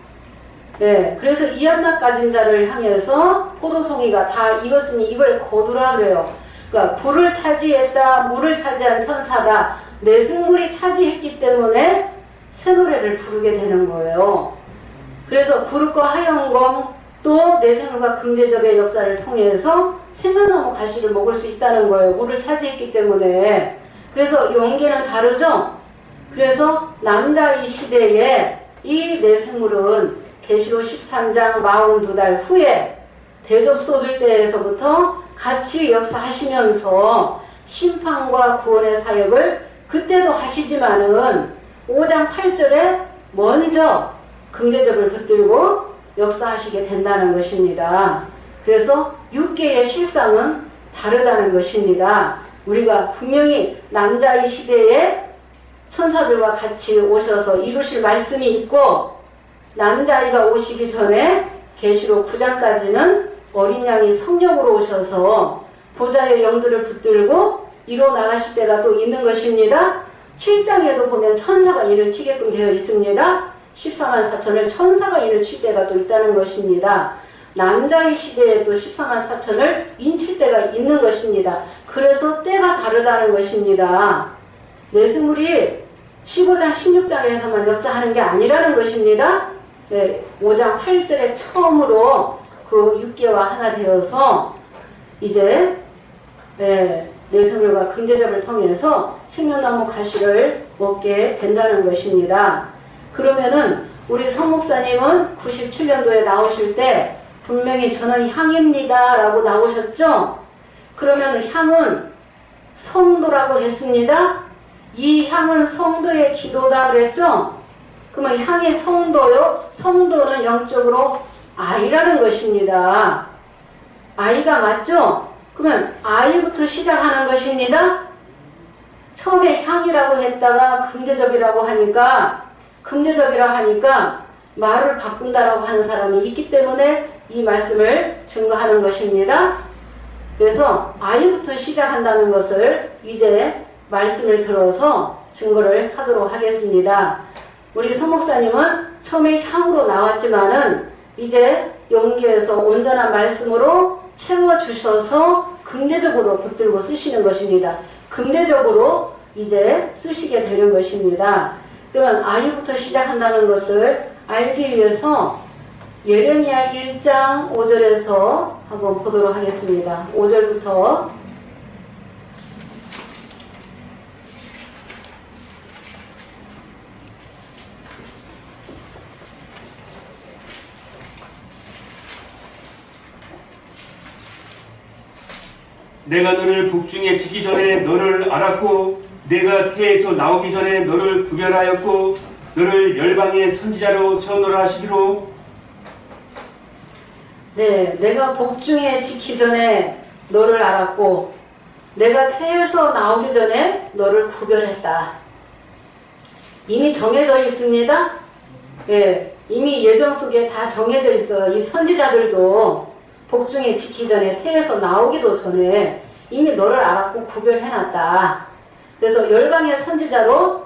네, 그래서 이한나 가진 자를 향해서 포도송이가 다 익었으니 이걸 거두라 그래요. 그러니까 불을 차지했다, 물을 차지한 천사다. 내생물이 차지했기 때문에 새 노래를 부르게 되는 거예요. 그래서 구름과 하영검 또 내생물과 금대접의 역사를 통해서 생명나무 가시를 먹을 수 있다는 거예요. 물을 차지했기 때문에. 그래서 용계는 다르죠. 그래서 남자의 시대에 이 내생물은 계시록 13장 42달 후에 대접 쏟을 때에서부터 같이 역사하시면서 심판과 구원의 사역을 그때도 하시지만은 5장 8절에 먼저 금대접을 붙들고 역사하시게 된다는 것입니다. 그래서 6개의 실상은 다르다는 것입니다. 우리가 분명히 남자의 시대에 천사들과 같이 오셔서 이루실 말씀이 있고, 남자아이가 오시기 전에 계시록 9장까지는 어린 양이 성령으로 오셔서 보좌의 영들을 붙들고 이뤄 나가실 때가 또 있는 것입니다. 7장에도 보면 천사가 인을 치게끔 되어 있습니다. 14만 4천을 천사가 인을 칠 때가 또 있다는 것입니다. 남자의 시대에 또 14만 4천을 인칠 때가 있는 것입니다. 그래서 때가 다르다는 것입니다. 내승물이 15장 16장에서만 역사하는 게 아니라는 것입니다. 네, 5장 8절에 처음으로 그 6개와 하나 되어서 이제 내생물과 금대접을 통해서 생명나무 가시를 먹게 된다는 것입니다. 그러면은 우리 성목사님은 97년도에 나오실 때 분명히 저는 향입니다 라고 나오셨죠? 그러면 향은 성도라고 했습니다. 이 향은 성도의 기도다 그랬죠? 그러면 향이 성도요? 성도는 영적으로 아이라는 것입니다. 아이가 맞죠? 그러면 아이부터 시작하는 것입니다. 처음에 향이라고 했다가 금대접이라고 하니까 말을 바꾼다라고 하는 사람이 있기 때문에 이 말씀을 증거하는 것입니다. 그래서 아이부터 시작한다는 것을 이제 말씀을 들어서 증거를 하도록 하겠습니다. 우리 서목사님은 처음에 향으로 나왔지만은 이제 용기에서 온전한 말씀으로 채워주셔서 금대적으로 붙들고 쓰시는 것입니다. 금대적으로 이제 쓰시게 되는 것입니다. 그러면 아이부터 시작한다는 것을 알기 위해서 예레미야 1장 5절에서 한번 보도록 하겠습니다. 5절부터 내가 너를 북중에 치기 전에 너를 알았고 내가 태에서 나오기 전에 너를 구별하였고 너를 열방의 선지자로 세우노라 하시기로. 네, 내가 복중에 지기 전에 너를 알았고 내가 태에서 나오기 전에 너를 구별했다. 이미 정해져 있습니다. 네, 이미 예정 속에 다 정해져 있어요. 이 선지자들도 복중에 지기 전에 태에서 나오기도 전에 이미 너를 알았고 구별해놨다. 그래서 열방의 선지자로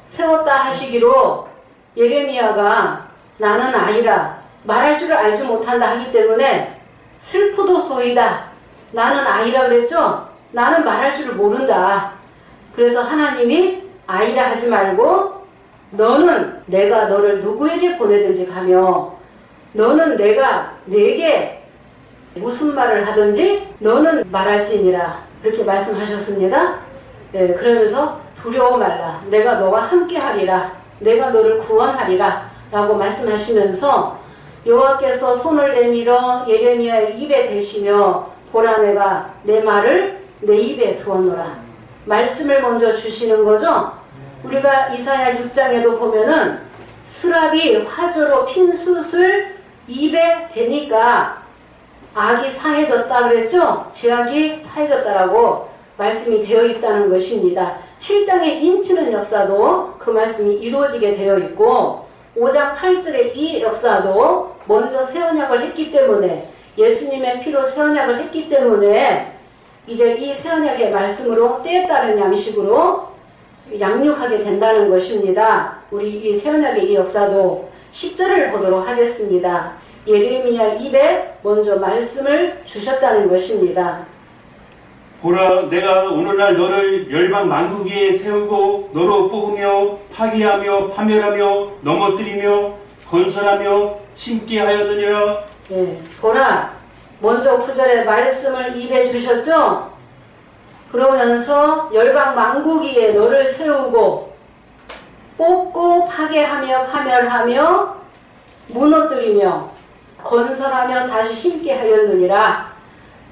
세웠다 하시기로 예레미야가 나는 아이라 말할 줄을 알지 못한다 하기 때문에 슬프도 소이다. 나는 아이라 그랬죠? 나는 말할 줄을 모른다. 그래서 하나님이 아이라 하지 말고 너는 내가 너를 누구에게 보내든지 가며 너는 내가 내게 무슨 말을 하든지 너는 말할지니라 이렇게 말씀하셨습니다. 네, 그러면서 두려워 말라. 내가 너와 함께 하리라. 내가 너를 구원하리라 라고 말씀하시면서 여호와께서 손을 내밀어 예레미야의 입에 대시며 보라 내가 내 말을 내 입에 두었노라. 말씀을 먼저 주시는 거죠. 우리가 이사야 6장에도 보면은 스랍이 화저로 핀 숯을 입에 대니까 악이 사해졌다 그랬죠? 죄악이 사해졌다라고 말씀이 되어 있다는 것입니다. 7장의 인치는 역사도 그 말씀이 이루어지게 되어 있고 5장 8절의 이 역사도 먼저 새 언약을 했기 때문에 예수님의 피로 새 언약을 했기 때문에 이제 이 새 언약의 말씀으로 때에 따른 양식으로 양육하게 된다는 것입니다. 우리 이 새 언약의 이 역사도 10절을 보도록 하겠습니다. 예레미야 입에 먼저 말씀을 주셨다는 것입니다. 보라, 내가 오늘날 너를 열방 만국 위에 세우고 너로 뽑으며 파괴하며 파멸하며 넘어뜨리며 건설하며 심게 하였느니라. 보라, 먼저 9절에 말씀을 입에 주셨죠? 그러면서 열방 만국 위에 너를 세우고 뽑고 파괴하며 파멸하며 무너뜨리며 건설하며 다시 심게 하였느니라.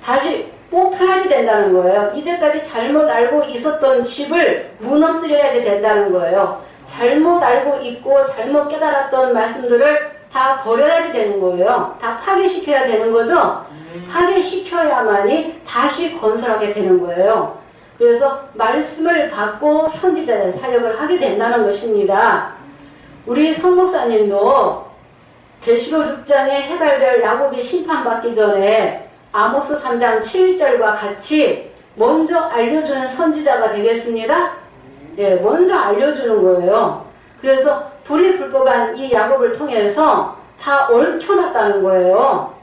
다시 뽑혀야지 된다는 거예요. 이제까지 잘못 알고 있었던 집을 무너뜨려야지 된다는 거예요. 잘못 알고 있고 잘못 깨달았던 말씀들을 다 버려야지 되는 거예요. 다 파괴시켜야 되는 거죠. 파괴시켜야만이 다시 건설하게 되는 거예요. 그래서 말씀을 받고 선지자의 사역을 하게 된다는 것입니다. 우리 성 목사님도 계시록 6장에 해갈별 야곱이 심판받기 전에 아모스 3장 7절과 같이 먼저 알려주는 선지자가 되겠습니다. 먼저 알려주는 거예요. 그래서 불이 불법한 이 야곱을 통해서 다 얽혀놨다는 거예요.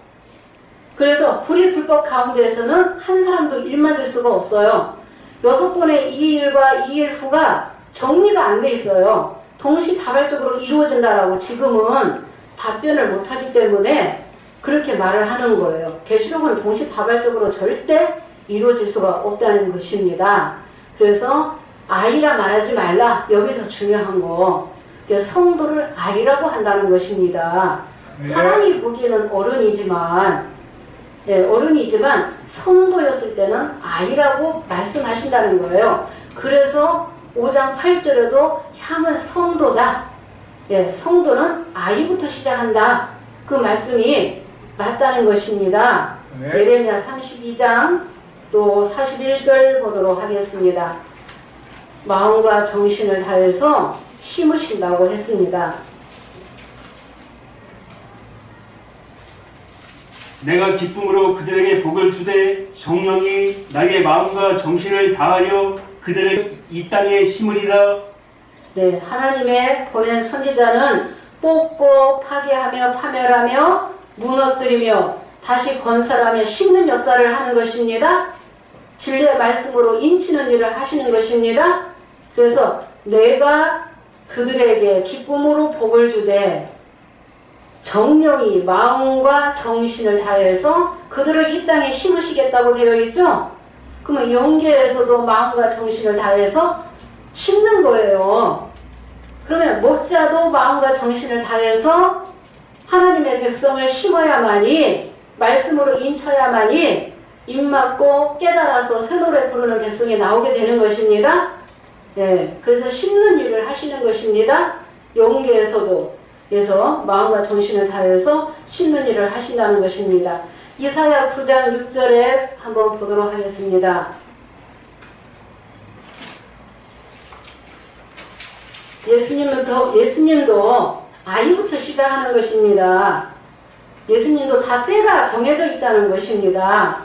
그래서 불이 불법 가운데에서는 한 사람도 일 맞을 수가 없어요. 6번의 이 일과 이 일 후가 정리가 안 돼 있어요. 동시다발적으로 이루어진다라고 지금은 답변을 못하기 때문에 그렇게 말을 하는 거예요. 계시록은 동시다발적으로 절대 이루어질 수가 없다는 것입니다. 그래서 아이라 말하지 말라. 여기서 중요한 거. 성도를 아이라고 한다는 것입니다. 네. 사람이 보기에는 어른이지만 성도였을 때는 아이라고 말씀하신다는 거예요. 그래서 5장 8절에도 향은 성도다. 성도는 아이부터 시작한다. 그 말씀이 맞다는 것입니다. 네. 예레미야 32장 또 41절 보도록 하겠습니다. 마음과 정신을 다해서 심으신다고 했습니다. 내가 기쁨으로 그들에게 복을 주되 정령이 나의 마음과 정신을 다하여 그들의 이 땅에 심으리라. 하나님의 보낸 선지자는 뽑고 파괴하며 파멸하며 무너뜨리며 다시 건설하며 심는 역사를 하는 것입니다. 진리의 말씀으로 인치는 일을 하시는 것입니다. 그래서 내가 그들에게 기쁨으로 복을 주되 정령이 마음과 정신을 다해서 그들을 이 땅에 심으시겠다고 되어 있죠? 그러면 영계에서도 마음과 정신을 다해서 심는 거예요. 그러면 목자도 마음과 정신을 다해서 하나님의 백성을 심어야만이, 말씀으로 인쳐야만이 입맞고 깨달아서 새 노래 부르는 백성이 나오게 되는 것입니다. 그래서 심는 일을 하시는 것입니다. 영계에서도. 그래서 마음과 정신을 다해서 심는 일을 하신다는 것입니다. 이사야 9장 6절에 한번 보도록 하겠습니다. 예수님도 아이부터 시작하는 것입니다. 예수님도 다 때가 정해져 있다는 것입니다.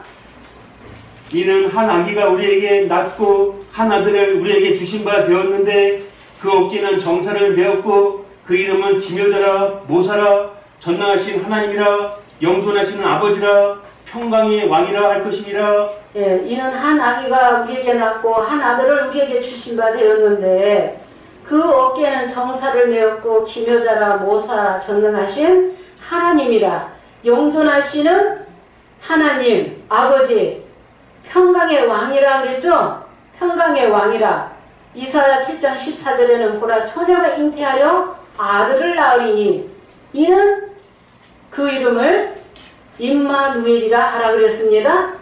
이는 한 아기가 우리에게 낳고 한 아들을 우리에게 주신 바 되었는데 그 어깨는 정사를 메었고 그 이름은 기묘자라 모사라 전능하신 하나님이라 영존하시는 아버지라 평강의 왕이라 할 것이니라. 이는 한 아기가 우리에게 낳고 한 아들을 우리에게 주신 바 되었는데 그 어깨는 정사를 메었고 기묘자라 모사라 전능하신 하나님이라 영존하시는 하나님 아버지 평강의 왕이라 그랬죠? 평강의 왕이라. 이사야 7장 14절에는 보라 처녀가 잉태하여 아들을 낳으리니 이는 그 이름을 임마누엘이라 하라 그랬습니다.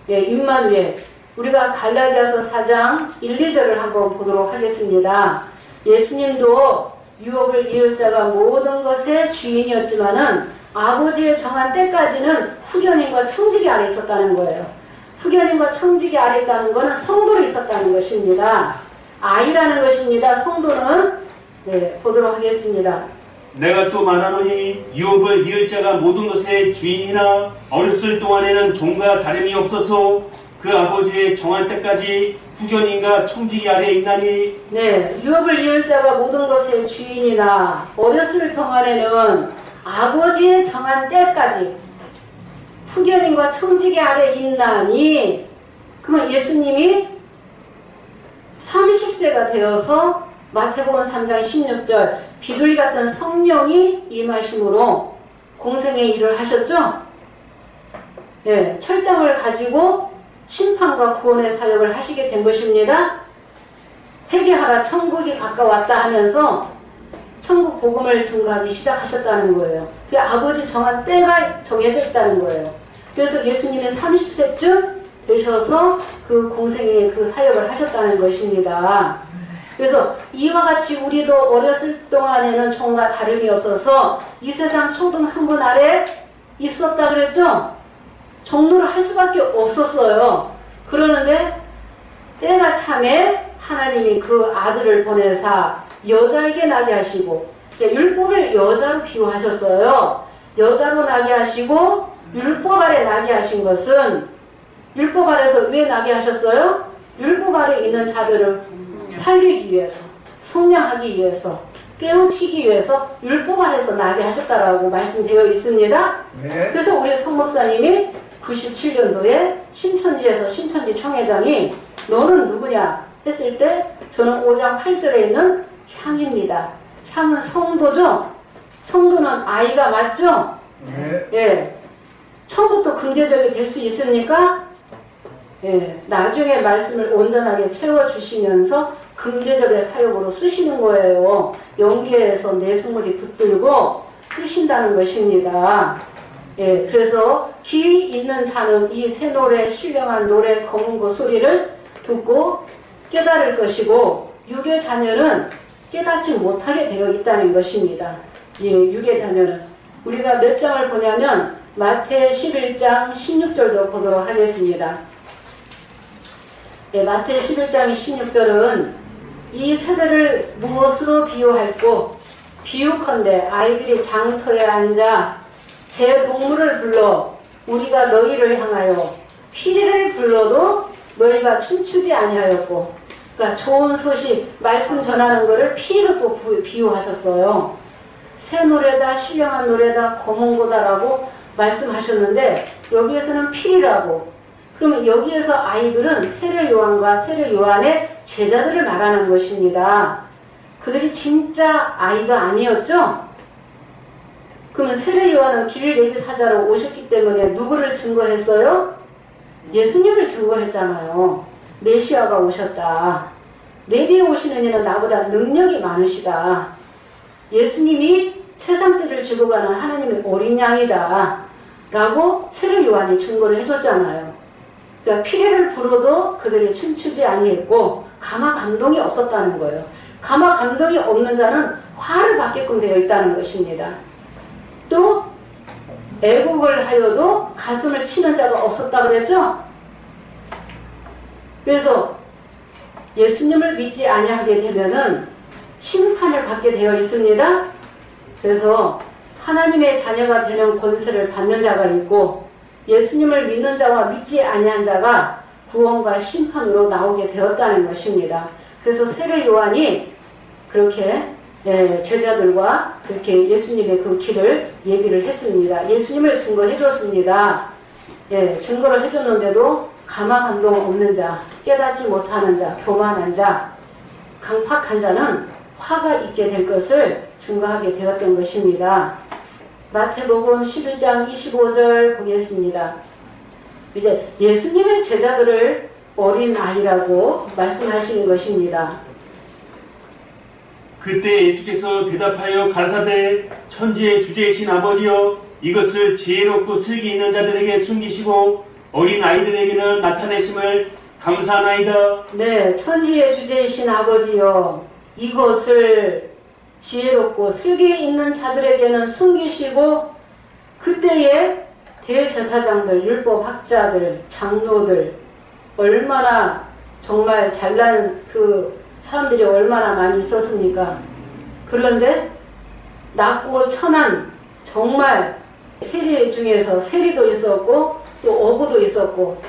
임마누엘. 우리가 갈라디아서 4장 1, 2절을 한번 보도록 하겠습니다. 예수님도 유업을 이을 자가 모든 것의 주인이었지만은 아버지의 정한 때까지는 후견인과 청지기 아래 있었다는 거예요. 후견인과 청지기 아래 있다는 것은 성도로 있었다는 것입니다. 아이라는 것입니다. 성도는 보도록 하겠습니다. 내가 또 말하노니 유업을 이을 자가 모든 것의 주인이나 어렸을 동안에는 종과 다름이 없어서 그 아버지의 정한 때까지 후견인과 청지기 아래에 있나니. 네, 유업을 이을 자가 모든 것의 주인이나 어렸을 동안에는 아버지의 정한 때까지 후견인과 청지기 아래에 있나니. 그러면 예수님이 30세가 되어서 마태복음 3장 16절 비둘기 같은 성령이 임하심으로 공생의 일을 하셨죠? 예, 철장을 가지고 심판과 구원의 사역을 하시게 된 것입니다. 회개하라 천국이 가까웠다 하면서 천국 복음을 증거하기 시작하셨다는 거예요. 그 아버지 정한 때가 정해져 있다는 거예요. 그래서 예수님이 30세쯤 되셔서 그 공생의 그 사역을 하셨다는 것입니다. 그래서 이와 같이 우리도 어렸을 동안에는 종과 다름이 없어서 이 세상 초등 한 분 아래 있었다 그랬죠? 종로를 할 수밖에 없었어요. 그러는데 때가 참에 하나님이 그 아들을 보내사 여자에게 나게 하시고, 율법을 여자로 비유하셨어요. 여자로 나게 하시고 율법 아래 나게 하신 것은, 율법 아래서 왜 나게 하셨어요? 율법 아래 있는 자들을 살리기 위해서, 성량하기 위해서, 깨우치기 위해서 율법 아래서 나게 하셨다라고 말씀되어 있습니다. 네. 그래서 우리 성 목사님이 97년도에 신천지에서 신천지 총회장이 너는 누구냐 했을 때 저는 5장 8절에 있는 향입니다. 향은 성도죠. 성도는 아이가 맞죠. 네. 예. 처음부터 금제적이 될 수 있습니까? 예. 나중에 말씀을 온전하게 채워주시면서 금제적의 사역으로 쓰시는 거예요. 연계에서 내숭물이 붙들고 쓰신다는 것입니다. 예, 그래서 귀 있는 자는 이 새 노래, 신령한 노래, 검은고 소리를 듣고 깨달을 것이고, 육의 자녀는 깨닫지 못하게 되어 있다는 것입니다. 예, 육의 자녀는. 우리가 몇 장을 보냐면 마태 11장 16절도 보도록 하겠습니다. 예, 마태 11장 16절은 이 세대를 무엇으로 비유할꼬? 비유컨대 아이들이 장터에 앉아 제 동물을 불러 우리가 너희를 향하여 피리를 불러도 너희가 춤추지 아니하였고, 그러니까 좋은 소식 말씀 전하는 것을 피리로 또 비유하셨어요. 새 노래다, 신령한 노래다, 검은고다라고 말씀하셨는데 여기에서는 피리라고. 그러면 여기에서 아이들은 세례 요한과 세례 요한의 제자들을 말하는 것입니다. 그들이 진짜 아이가 아니었죠? 그러면 세례 요한은 길레기 사자로 오셨기 때문에 누구를 증거했어요? 예수님을 증거했잖아요. 메시아가 오셨다. 내 뒤에 오시는 이는 나보다 능력이 많으시다. 예수님이 세상 죄를 지고 가는 하나님의 어린 양이다. 라고 세례 요한이 증거를 해줬잖아요. 그러니까 피리를 불어도 그들이 춤추지 아니했고 가마 감동이 없었다는 거예요. 가마 감동이 없는 자는 화를 받게끔 되어 있다는 것입니다. 또 애국을 하여도 가슴을 치는 자가 없었다 그랬죠? 그래서 예수님을 믿지 아니하게 되면은 심판을 받게 되어 있습니다. 그래서 하나님의 자녀가 되는 권세를 받는 자가 있고, 예수님을 믿는 자와 믿지 아니한 자가 구원과 심판으로 나오게 되었다는 것입니다. 그래서 세례 요한이 그렇게 제자들과 그렇게 예수님의 그 길을 예비를 했습니다. 예수님을 증거해 줬습니다. 증거를 해줬는데도 가마 감동 없는 자, 깨닫지 못하는 자, 교만한 자, 강팍한 자는 화가 있게 될 것을 증거하게 되었던 것입니다. 마태복음 11장 25절 보겠습니다. 이제 예수님의 제자들을 어린 아이라고 말씀하시는 것입니다. 그때 예수께서 대답하여 가라사대 천지의 주제이신 아버지여, 이것을 지혜롭고 슬기 있는 자들에게 숨기시고 어린 아이들에게는 나타내심을 감사하나이다. 네, 천지의 주제이신 아버지여, 이것을 지혜롭고 슬기 있는 자들에게는 숨기시고 그때에 대제사장들, 율법학자들, 장로들, 얼마나 정말 잘난 그 사람들이 얼마나 많이 있었습니까? 그런데 낮고 천한 정말 세리 중에서 세리도 있었고 또 어부도 있었고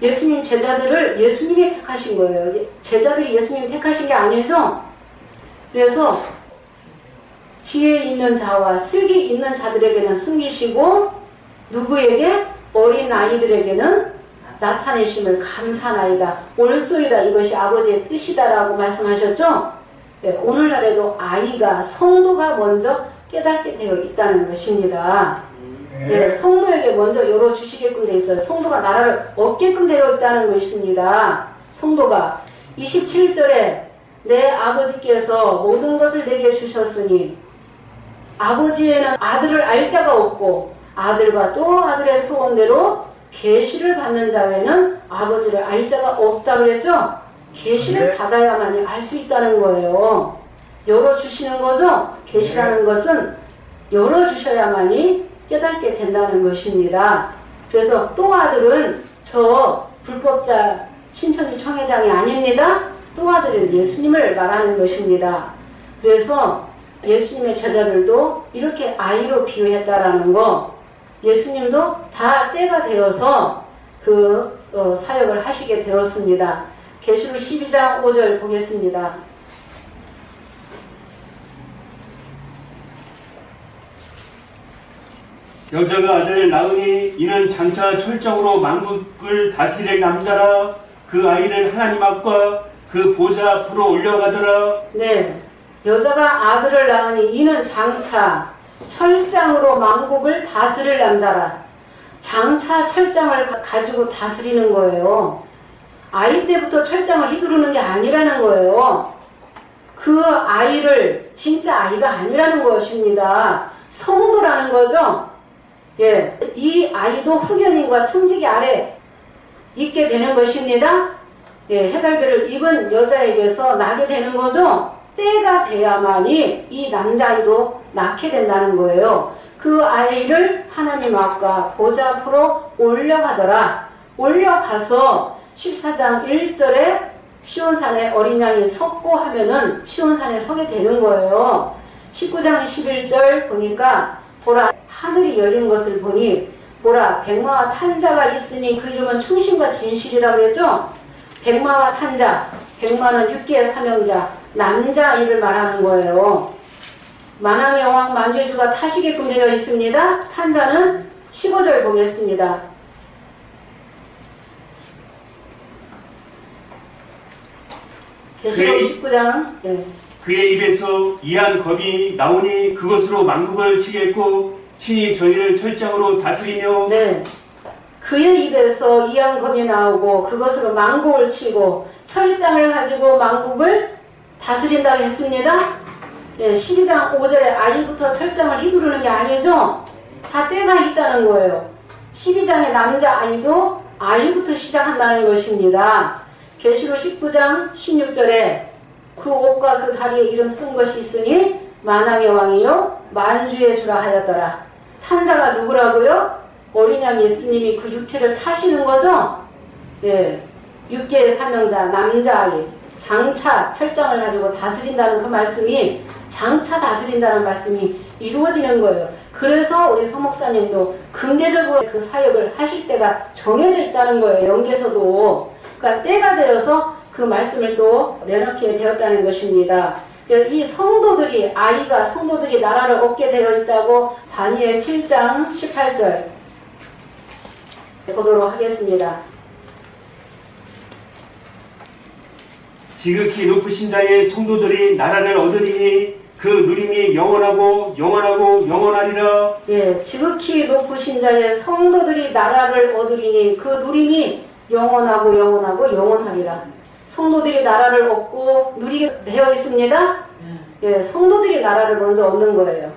예수님 제자들을 예수님이 택하신 거예요. 제자들이 예수님이 택하신 게 아니죠. 그래서 지혜 있는 자와 슬기 있는 자들에게는 숨기시고 누구에게? 어린 아이들에게는 나타내심을 감사나이다. 옳소이다. 이것이 아버지의 뜻이다라고 말씀하셨죠. 네, 오늘날에도 아이가 성도가 먼저 깨닫게 되어 있다는 것입니다. 네, 성도에게 먼저 열어주시게끔 되어 있어요. 성도가 나라를 얻게끔 되어 있다는 것입니다. 성도가 27절에 내 아버지께서 모든 것을 내게 주셨으니 아버지에는 아들을 알 자가 없고 아들과 또 아들의 소원대로 계시를 받는 자에는 아버지를 알 자가 없다 그랬죠? 계시를 받아야만이 알 수 있다는 거예요. 열어주시는 거죠? 계시라는 것은 열어주셔야만이 깨닫게 된다는 것입니다. 그래서 또 아들은 저 불법자 신천지 총회장이 아닙니다. 또 아들은 예수님을 말하는 것입니다. 그래서 예수님의 제자들도 이렇게 아이로 비유했다라는 거, 예수님도 다 때가 되어서 그 사역을 하시게 되었습니다. 계시록 12장 5절 보겠습니다. 여자가 아들을 낳으니 이는 장차 철저으로 만국을 다스릴 남자라. 그 아이를 하나님 앞과 그 보좌 앞으로 올려가더라. 네, 여자가 아들을 낳으니 이는 장차 철장으로 만국을 다스릴 남자라. 장차 철장을 가지고 다스리는 거예요. 아이 때부터 철장을 휘두르는 게 아니라는 거예요. 그 아이를 진짜 아이가 아니라는 것입니다. 성도라는 거죠. 예, 이 아이도 후견인과 청지기 아래 있게 되는 것입니다. 예, 해갈배를 입은 여자에게서 나게 되는 거죠. 때가 돼야만이 이 남자아이도 낳게 된다는 거예요. 그 아이를 하나님 앞과 보좌 앞으로 올려가더라. 올려가서 14장 1절에 시온산에 어린 양이 섰고 하면은 시온산에 서게 되는 거예요. 19장 11절 보니까 보라 하늘이 열린 것을 보니 보라 백마와 탄자가 있으니 그 이름은 충심과 진실이라고 그랬죠. 백마와 탄자, 백마는 육계의 사명자, 남자아이를 말하는 거예요. 만왕의 왕 만주주가 타시게끔 되어 있습니다. 탄자는 15절 보겠습니다. 계시록 19장. 네. 그의 입에서 이한 검이 나오니 그것으로 만국을 치겠고 친히 저희를 철장으로 다스리며. 네. 그의 입에서 이한 검이 나오고 그것으로 만국을 치고 철장을 가지고 만국을 다스린다고 했습니다. 네, 12장 5절에 아이부터 철장을 휘두르는 게 아니죠. 다 때가 있다는 거예요. 12장의 남자아이도 아이부터 시작한다는 것입니다. 계시록 19장 16절에 그 옷과 그 다리에 이름 쓴 것이 있으니 만왕의 왕이요 만주의 주라 하였더라. 탄자가 누구라고요? 어린 양 예수님이 그 육체를 타시는 거죠? 예, 육계의 사명자 남자아이 장차 철장을 가지고 다스린다는 그 말씀이 장차 다스린다는 말씀이 이루어지는 거예요. 그래서 우리 서목사님도 근대적으로 그 사역을 하실 때가 정해져 있다는 거예요. 영계서도. 그러니까 때가 되어서 그 말씀을 또 내놓게 되었다는 것입니다. 이 성도들이 아이가 성도들이 나라를 얻게 되어 있다고 다니엘 7장 18절 보도록 하겠습니다. 지극히 높으신 자의 성도들이 나라를 얻으리니 그 누림이 영원하고 영원하고 영원하리라. 예, 지극히 높으신 자의 성도들이 나라를 얻으리니 그 누림이 영원하고 영원하고 영원하리라. 성도들이 나라를 얻고 누리게 되어 있습니다. 예, 성도들이 나라를 먼저 얻는 거예요.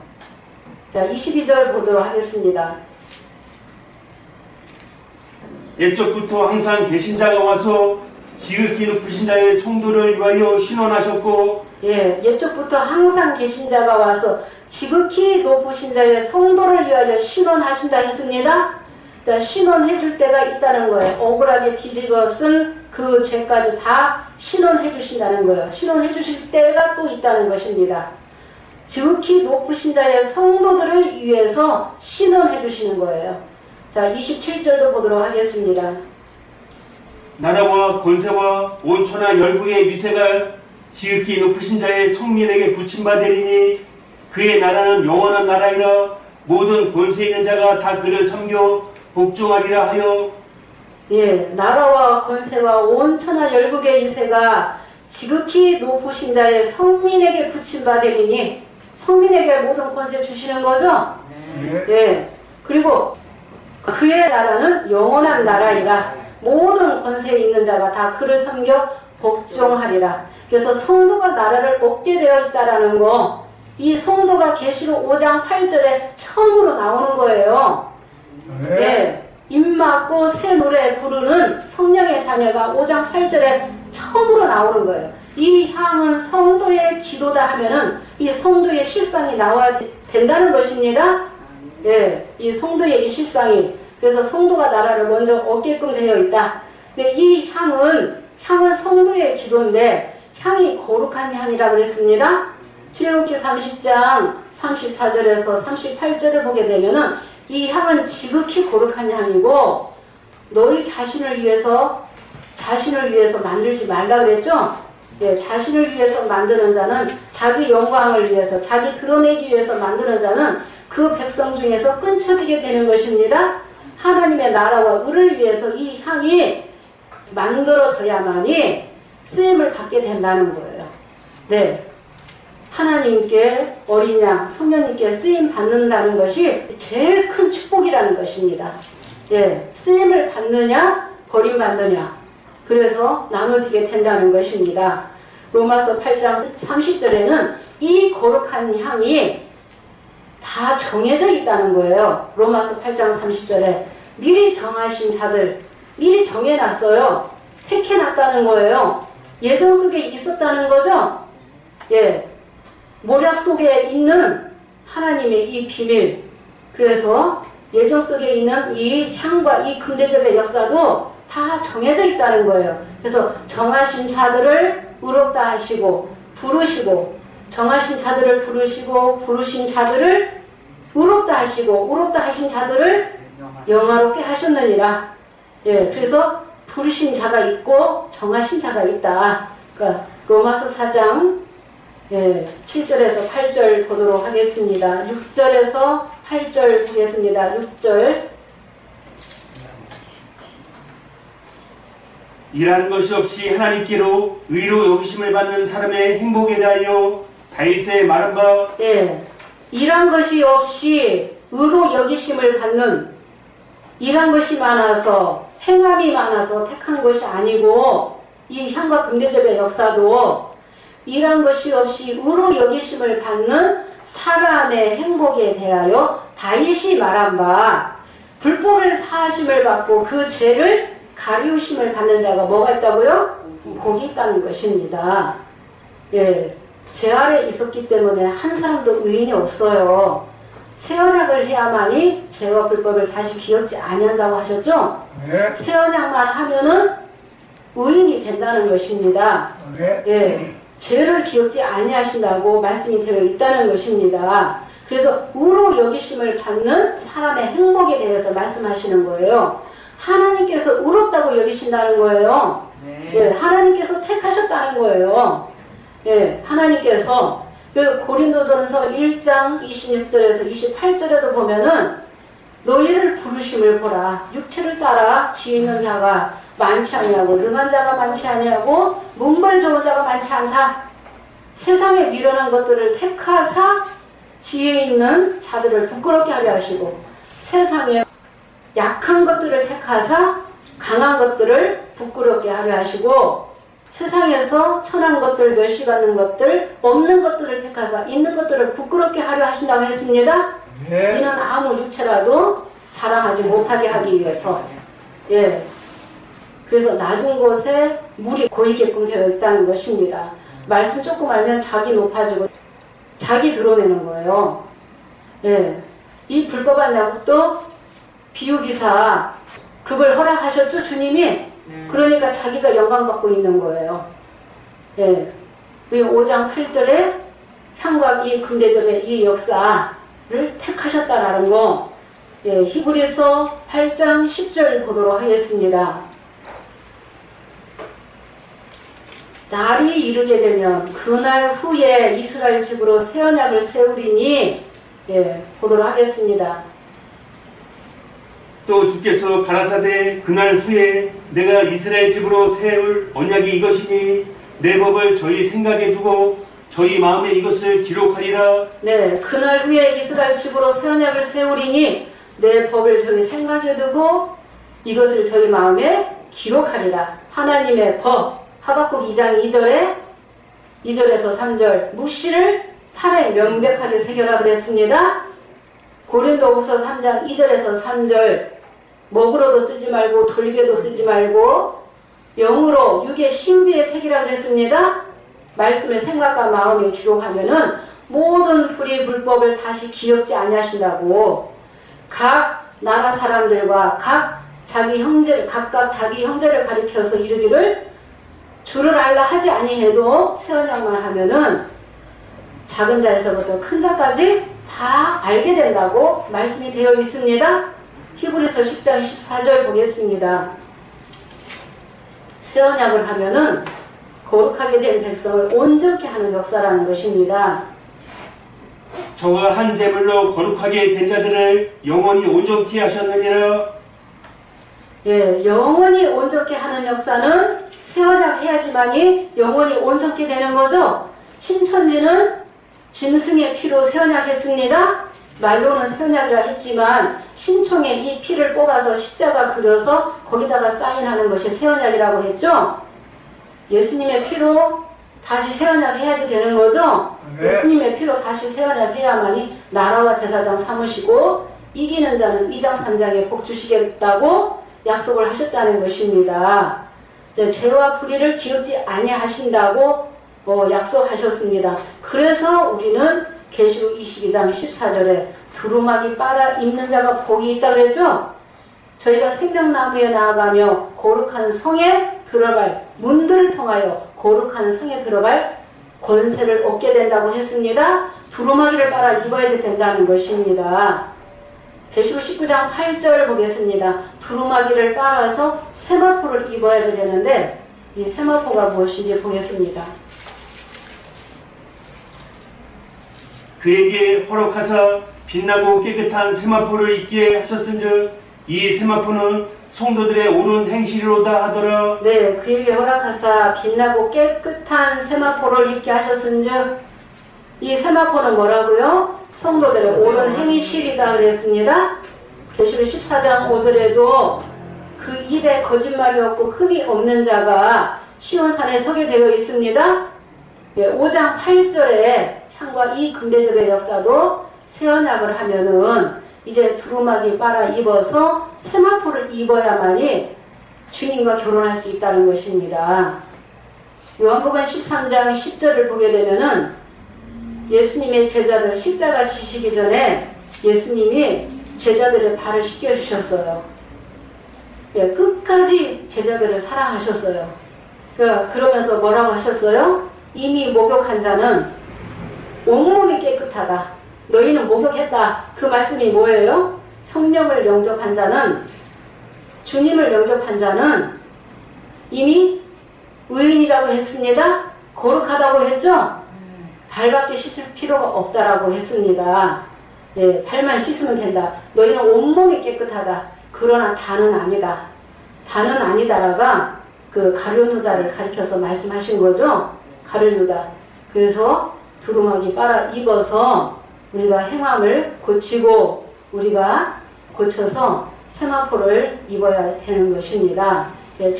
자, 22절 보도록 하겠습니다. 옛적부터 항상 계신 자가 와서 지극히 높으신 자의 성도를 위하여 신원하셨고. 예, 옛적부터 항상 계신 자가 와서 지극히 높으신 자의 성도를 위하여 신원하신다 했습니다. 자, 신원해 줄 때가 있다는 거예요. 억울하게 뒤집어 쓴 그 죄까지 다 신원해 주신다는 거예요. 신원해 주실 때가 또 있다는 것입니다. 지극히 높으신 자의 성도들을 위해서 신원해 주시는 거예요. 자, 27절도 보도록 하겠습니다. 나라와 권세와 온천하 열국의 위세가 지극히 높으신 자의 성민에게 붙임받으리니 그의 나라는 영원한 나라이라 모든 권세 있는 자가 다 그를 섬겨 복종하리라 하여. 예, 나라와 권세와 온 천하 열국의 위세가 지극히 높으신 자의 성민에게 붙임받으리니 성민에게 모든 권세 주시는 거죠? 예. 그리고 그의 나라는 영원한 나라이라 모든 권세 있는 자가 다 그를 섬겨 복종하리라. 그래서 성도가 나라를 얻게 되어 있다라는 거, 이 성도가 계시록 5장 8절에 처음으로 나오는 거예요. 예. 입 막고 새 노래 부르는 성령의 자녀가 5장 8절에 처음으로 나오는 거예요. 이 향은 성도의 기도다 하면은 이 성도의 실상이 나와야 된다는 것입니다. 예, 이 성도의 이 실상이. 그래서 성도가 나라를 먼저 얻게끔 되어 있다. 근데 이 향은 성도의 기도인데 향이 거룩한 향이라고 그랬습니다. 출애굽기 30장 34절에서 38절을 보게 되면은 이 향은 지극히 거룩한 향이고 너희 자신을 위해서 만들지 말라 그랬죠? 예, 자신을 위해서 만드는 자는 자기 영광을 위해서, 자기 드러내기 위해서 만드는 자는 그 백성 중에서 끊쳐지게 되는 것입니다. 하나님의 나라와 의를 위해서 이 향이 만들어져야만이 쓰임을 받게 된다는 거예요. 네. 하나님께 어린 양, 성령님께 쓰임 받는다는 것이 제일 큰 축복이라는 것입니다. 예, 쓰임을 받느냐, 버림받느냐. 그래서 나눠지게 된다는 것입니다. 로마서 8장 30절에는 이 거룩한 향이 다 정해져 있다는 거예요. 로마서 8장 30절에 미리 정하신 자들, 미리 정해놨어요. 택해놨다는 거예요. 예정 속에 있었다는 거죠. 예, 모략 속에 있는 하나님의 이 비밀, 그래서 예정 속에 있는 이 향과 이 금대접의 역사도 다 정해져 있다는 거예요. 그래서 정하신 자들을 의롭다 하시고 부르시고, 정하신 자들을 부르시고 부르신 자들을 의롭다 하시고 의롭다 하신 자들을 영화롭게 하셨느니라. 예, 그래서 부르신 자가 있고 정하신 자가 있다. 그러니까 로마서 4장 7절에서 8절 보도록 하겠습니다. 6절에서 8절 보겠습니다. 6절. 일하는 것이 없이 하나님께로 의로 여기심을 받는 사람의 행복에 대하여 다윗의 말한 바, 일한 것이 없이 의로 여기심을 받는, 일한 것이 많아서 행함이 많아서 택한 것이 아니고, 이 향과 금대접의 역사도 일한 것이 없이 의로 여기심을 받는 사람의 행복에 대하여 다윗이 말한 바, 불법을 사하심을 받고 그 죄를 가리우심을 받는 자가 뭐가 있다고요? 복이 있다는 것입니다. 예, 죄 아래 있었기 때문에 한 사람도 의인이 없어요. 새 언약을 해야만이 죄와 불법을 다시 기억지 아니한다고 하셨죠? 네. 새 언약만 하면은 의인이 된다는 것입니다. 네. 예, 죄를 기억지 아니하신다고 말씀이 되어 있다는 것입니다. 그래서 의로 여기심을 받는 사람의 행복에 대해서 말씀하시는 거예요. 하나님께서 의롭다고 여기신다는 거예요. 예, 하나님께서 택하셨다는 거예요. 예, 하나님께서. 그래서 고린도전서 1장 26절에서 28절에도 보면은 너희를 부르심을 보라. 육체를 따라 지혜 있는 자가 많지 아니하고 능한 자가 많지 아니하고 문벌 좋은 자가 많지 않다. 세상에 미련한 것들을 택하사 지혜 있는 자들을 부끄럽게 하려 하시고, 세상에 약한 것들을 택하사 강한 것들을 부끄럽게 하려 하시고, 세상에서 천한 것들, 멸시받는 것들, 없는 것들을 택하사 있는 것들을 부끄럽게 하려 하신다고 했습니다. 네. 이는 아무 육체라도 자랑하지 못하게 하기 위해서. 예. 그래서 낮은 곳에 물이 고이게끔 되어 있다는 것입니다. 말씀 조금 알면 자기 높아지고 자기 드러내는 거예요. 예. 이 불법한 야곱도 비유기사 그걸 허락하셨죠, 주님이? 그러니까 자기가 영광받고 있는 거예요. 예. 5장 8절에 향과 이 금대접의 이 역사를 택하셨다라는 거, 히브리서 8장 10절 보도록 하겠습니다. 날이 이르게 되면 그날 후에 이스라엘 집으로 새 언약을 세우리니, 보도록 하겠습니다. 또 주께서 가라사대 그날 후에 내가 이스라엘 집으로 세울 언약이 이것이니 내 법을 저희 생각에 두고 저희 마음에 이것을 기록하리라. 네, 그날 후에 이스라엘 집으로 새 언약을 세우리니 내 법을 저희 생각에 두고 이것을 저희 마음에 기록하리라. 하나님의 법, 하박국 2장 2절에서 3절, 묵시를 팔에 명백하게 새겨라 그랬습니다. 고린도후서 3장 2절에서 3절, 먹으로도 쓰지 말고 돌개도 쓰지 말고 영으로 육의 신비에 새기라 그랬습니다. 말씀의 생각과 마음에 기록하면은 모든 불의 불법을 다시 기억지 아니하신다고. 각 나라 사람들과 각각 자기 형제를 가리켜서 이르기를 주를 알라 하지 아니해도 새 언약만 하면은 작은 자에서부터 큰 자까지 다 알게 된다고 말씀이 되어 있습니다. 히브리서 10장 14절 보겠습니다. 새 언약을 하면은 거룩하게 된 백성을 온전케 하는 역사라는 것입니다. 저와 한 제물로 거룩하게 된 자들을 영원히 온전케 하셨느니라. 영원히 온전케 하는 역사는 새 언약 해야지만이 영원히 온전케 되는 거죠. 신천지는 짐승의 피로 새 언약 했습니다. 말로는 새 언약이라 했지만 신총에 이 피를 뽑아서 십자가 그려서 거기다가 사인하는 것이 새 언약이라고 했죠. 예수님의 피로 다시 새 언약 해야지 되는 거죠. 예수님의 피로 다시 새 언약 해야만이 나라와 제사장 삼으시고 이기는 자는 2장 3장에 복 주시겠다고 약속을 하셨다는 것입니다. 죄와 불의를 기억지 아니하신다고 약속하셨습니다. 그래서 우리는 계시록 22장 14절에 두루마기 빨아 입는 자가 복이 있다 그랬죠? 저희가 생명나무에 나아가며 거룩한 성에 들어갈 문들을 통하여 거룩한 성에 들어갈 권세를 얻게 된다고 했습니다. 두루마기를 빨아 입어야 된다는 것입니다. 계시록 19장 8절 보겠습니다. 두루마기를 빨아서 세마포를 입어야 되는데 이 세마포가 무엇인지 보겠습니다. 그에게 허락하사 빛나고 깨끗한 세마포를 입게 하셨은즉 이 세마포는 성도들의 옳은 행실이로다 하더라. 네, 그에게 허락하사 빛나고 깨끗한 세마포를 입게 하셨은즉 이 세마포는 뭐라고요? 성도들의 옳은 행실이다 그랬습니다. 계시록 14장 5절에도 그 입에 거짓말이 없고 흠이 없는 자가 시온산에 서게 되어 있습니다. 5장 8절에 향과 이 금대접의 역사도 새 언약을 하면은 이제 두루마기 빨아 입어서 세마포를 입어야만이 주님과 결혼할 수 있다는 것입니다. 요한복음 13장 10절을 보게 되면은 예수님의 제자들 십자가 지시기 전에 예수님이 제자들의 발을 씻겨주셨어요. 끝까지 제자들을 사랑하셨어요. 그러면서 뭐라고 하셨어요? 이미 목욕한 자는 온몸이 깨끗하다. 너희는 목욕했다. 그 말씀이 뭐예요? 성령을 영접한 자는, 주님을 영접한 자는 이미 의인이라고 했습니다. 거룩하다고 했죠? 발밖에 씻을 필요가 없다라고 했습니다. 발만 씻으면 된다. 너희는 온몸이 깨끗하다. 그러나 다는 아니다. 다는 아니다라가 그 가룟유다를 가리켜서 말씀하신 거죠. 가룟유다. 그래서 두루마기 빨아 입어서 우리가 행함을 고치고 우리가 고쳐서 세마포를 입어야 되는 것입니다.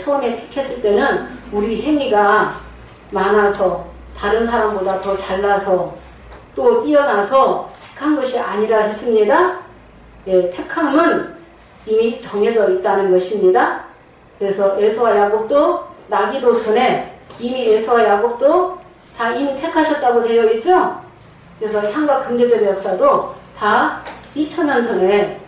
처음에 택했을 때는 우리 행위가 많아서 다른 사람보다 더 잘나서 또 뛰어나서 한 것이 아니라 했습니다. 택함은 이미 정해져 있다는 것입니다. 그래서 에서와 야곱도 나기도 전에 이미 에서와 야곱도 다 이미 택하셨다고 되어 있죠. 그래서 향과 금대접의 역사도 다 2000년 전에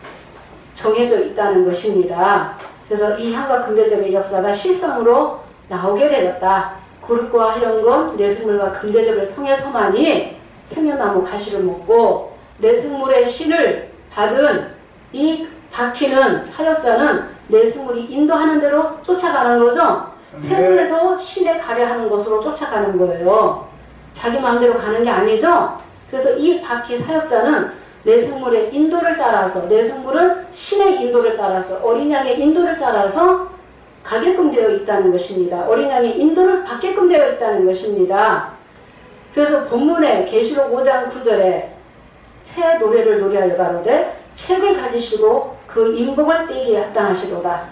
정해져 있다는 것입니다. 그래서 이 향과 금대접의 역사가 실성으로 나오게 되었다. 거룩과 화영금, 내수물과 금대접을 통해서만이 생명나무 가시를 먹고 내생물의 신을 받은 이 바퀴는 사역자는 내생물이 인도하는 대로 쫓아가는 거죠. 생물에도 신에 가려 하는 것으로 쫓아가는 거예요. 자기 마음대로 가는 게 아니죠. 그래서 이 바퀴 사역자는 내생물의 인도를 따라서, 내생물은 신의 인도를 따라서, 어린 양의 인도를 따라서 가게끔 되어 있다는 것입니다. 어린 양의 인도를 받게끔 되어 있다는 것입니다. 그래서 본문에 계시록 5장 9절에 새 노래를 노래하여 가로되 책을 가지시고 그 인복을 떼기에 합당하시도다.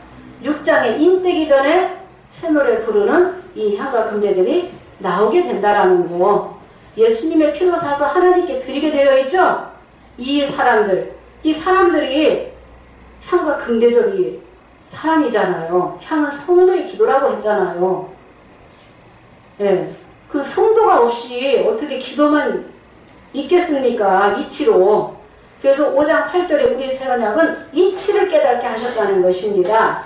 6장에 인 떼기 전에 새 노래 부르는 이 향과 금제절이 나오게 된다라는 거. 예수님의 피로 사서 하나님께 드리게 되어 있죠. 이 사람들이 향과 금제절이 사람이잖아요. 향은 성도의 기도라고 했잖아요. 예. 그 성도가 없이 어떻게 기도만 있겠습니까? 이치로. 그래서 5장 8절에 우리 새언약은 이치를 깨닫게 하셨다는 것입니다.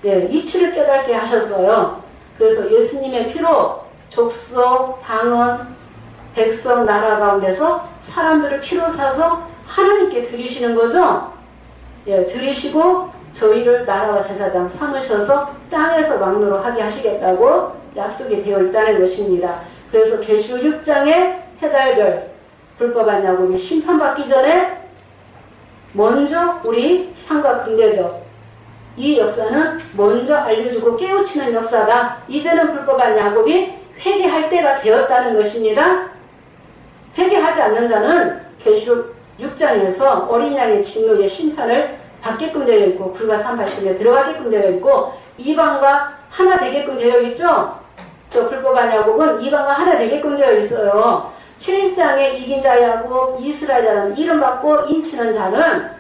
예, 이치를 깨닫게 하셨어요. 그래서 예수님의 피로 족속, 방언, 백성, 나라 가운데서 사람들을 피로 사서 하나님께 드리시는 거죠. 예, 드리시고 저희를 나라와 제사장 삼으셔서 땅에서 왕노로 하게 하시겠다고 약속이 되어 있다는 것입니다. 그래서 계시록 6장에 해달별 불법한 야곱이 심판받기 전에 먼저 우리 향과 금대접 이 역사는 먼저 알려주고 깨우치는 역사다. 이제는 불법한 야곱이 회개할 때가 되었다는 것입니다. 회개하지 않는 자는 계시록 6장에서 어린 양의 진노의 심판을 받게끔 되어 있고 불과 38층에 들어가게끔 되어 있고 이방과 하나 되게끔 되어 있죠. 저 불법한 야곱은 이방과 하나 되게끔 되어 있어요. 7장에 이긴 자 야곱 이스라엘이라는 이름 받고 인치는 자는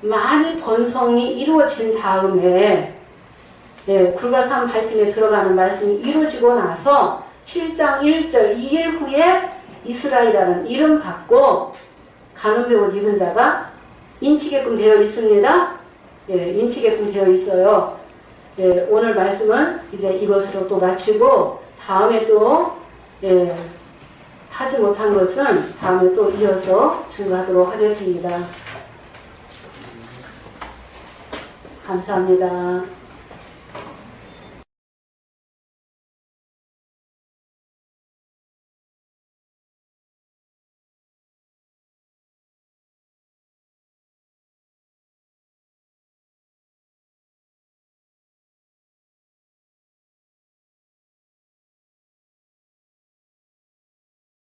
많이 번성이 이루어진 다음에 불과 38층에 들어가는 말씀이 이루어지고 나서 7장 1절 2일 후에 이스라엘이라는 이름 받고 가늠 베옷 입은 자가 인치게끔 되어 있습니다. 예, 인치게끔 되어 있어요. 예, 오늘 말씀은 이제 이것으로 또 마치고 다음에 또 하지 못한 것은 다음에 또 이어서 증거하도록 하겠습니다. 감사합니다.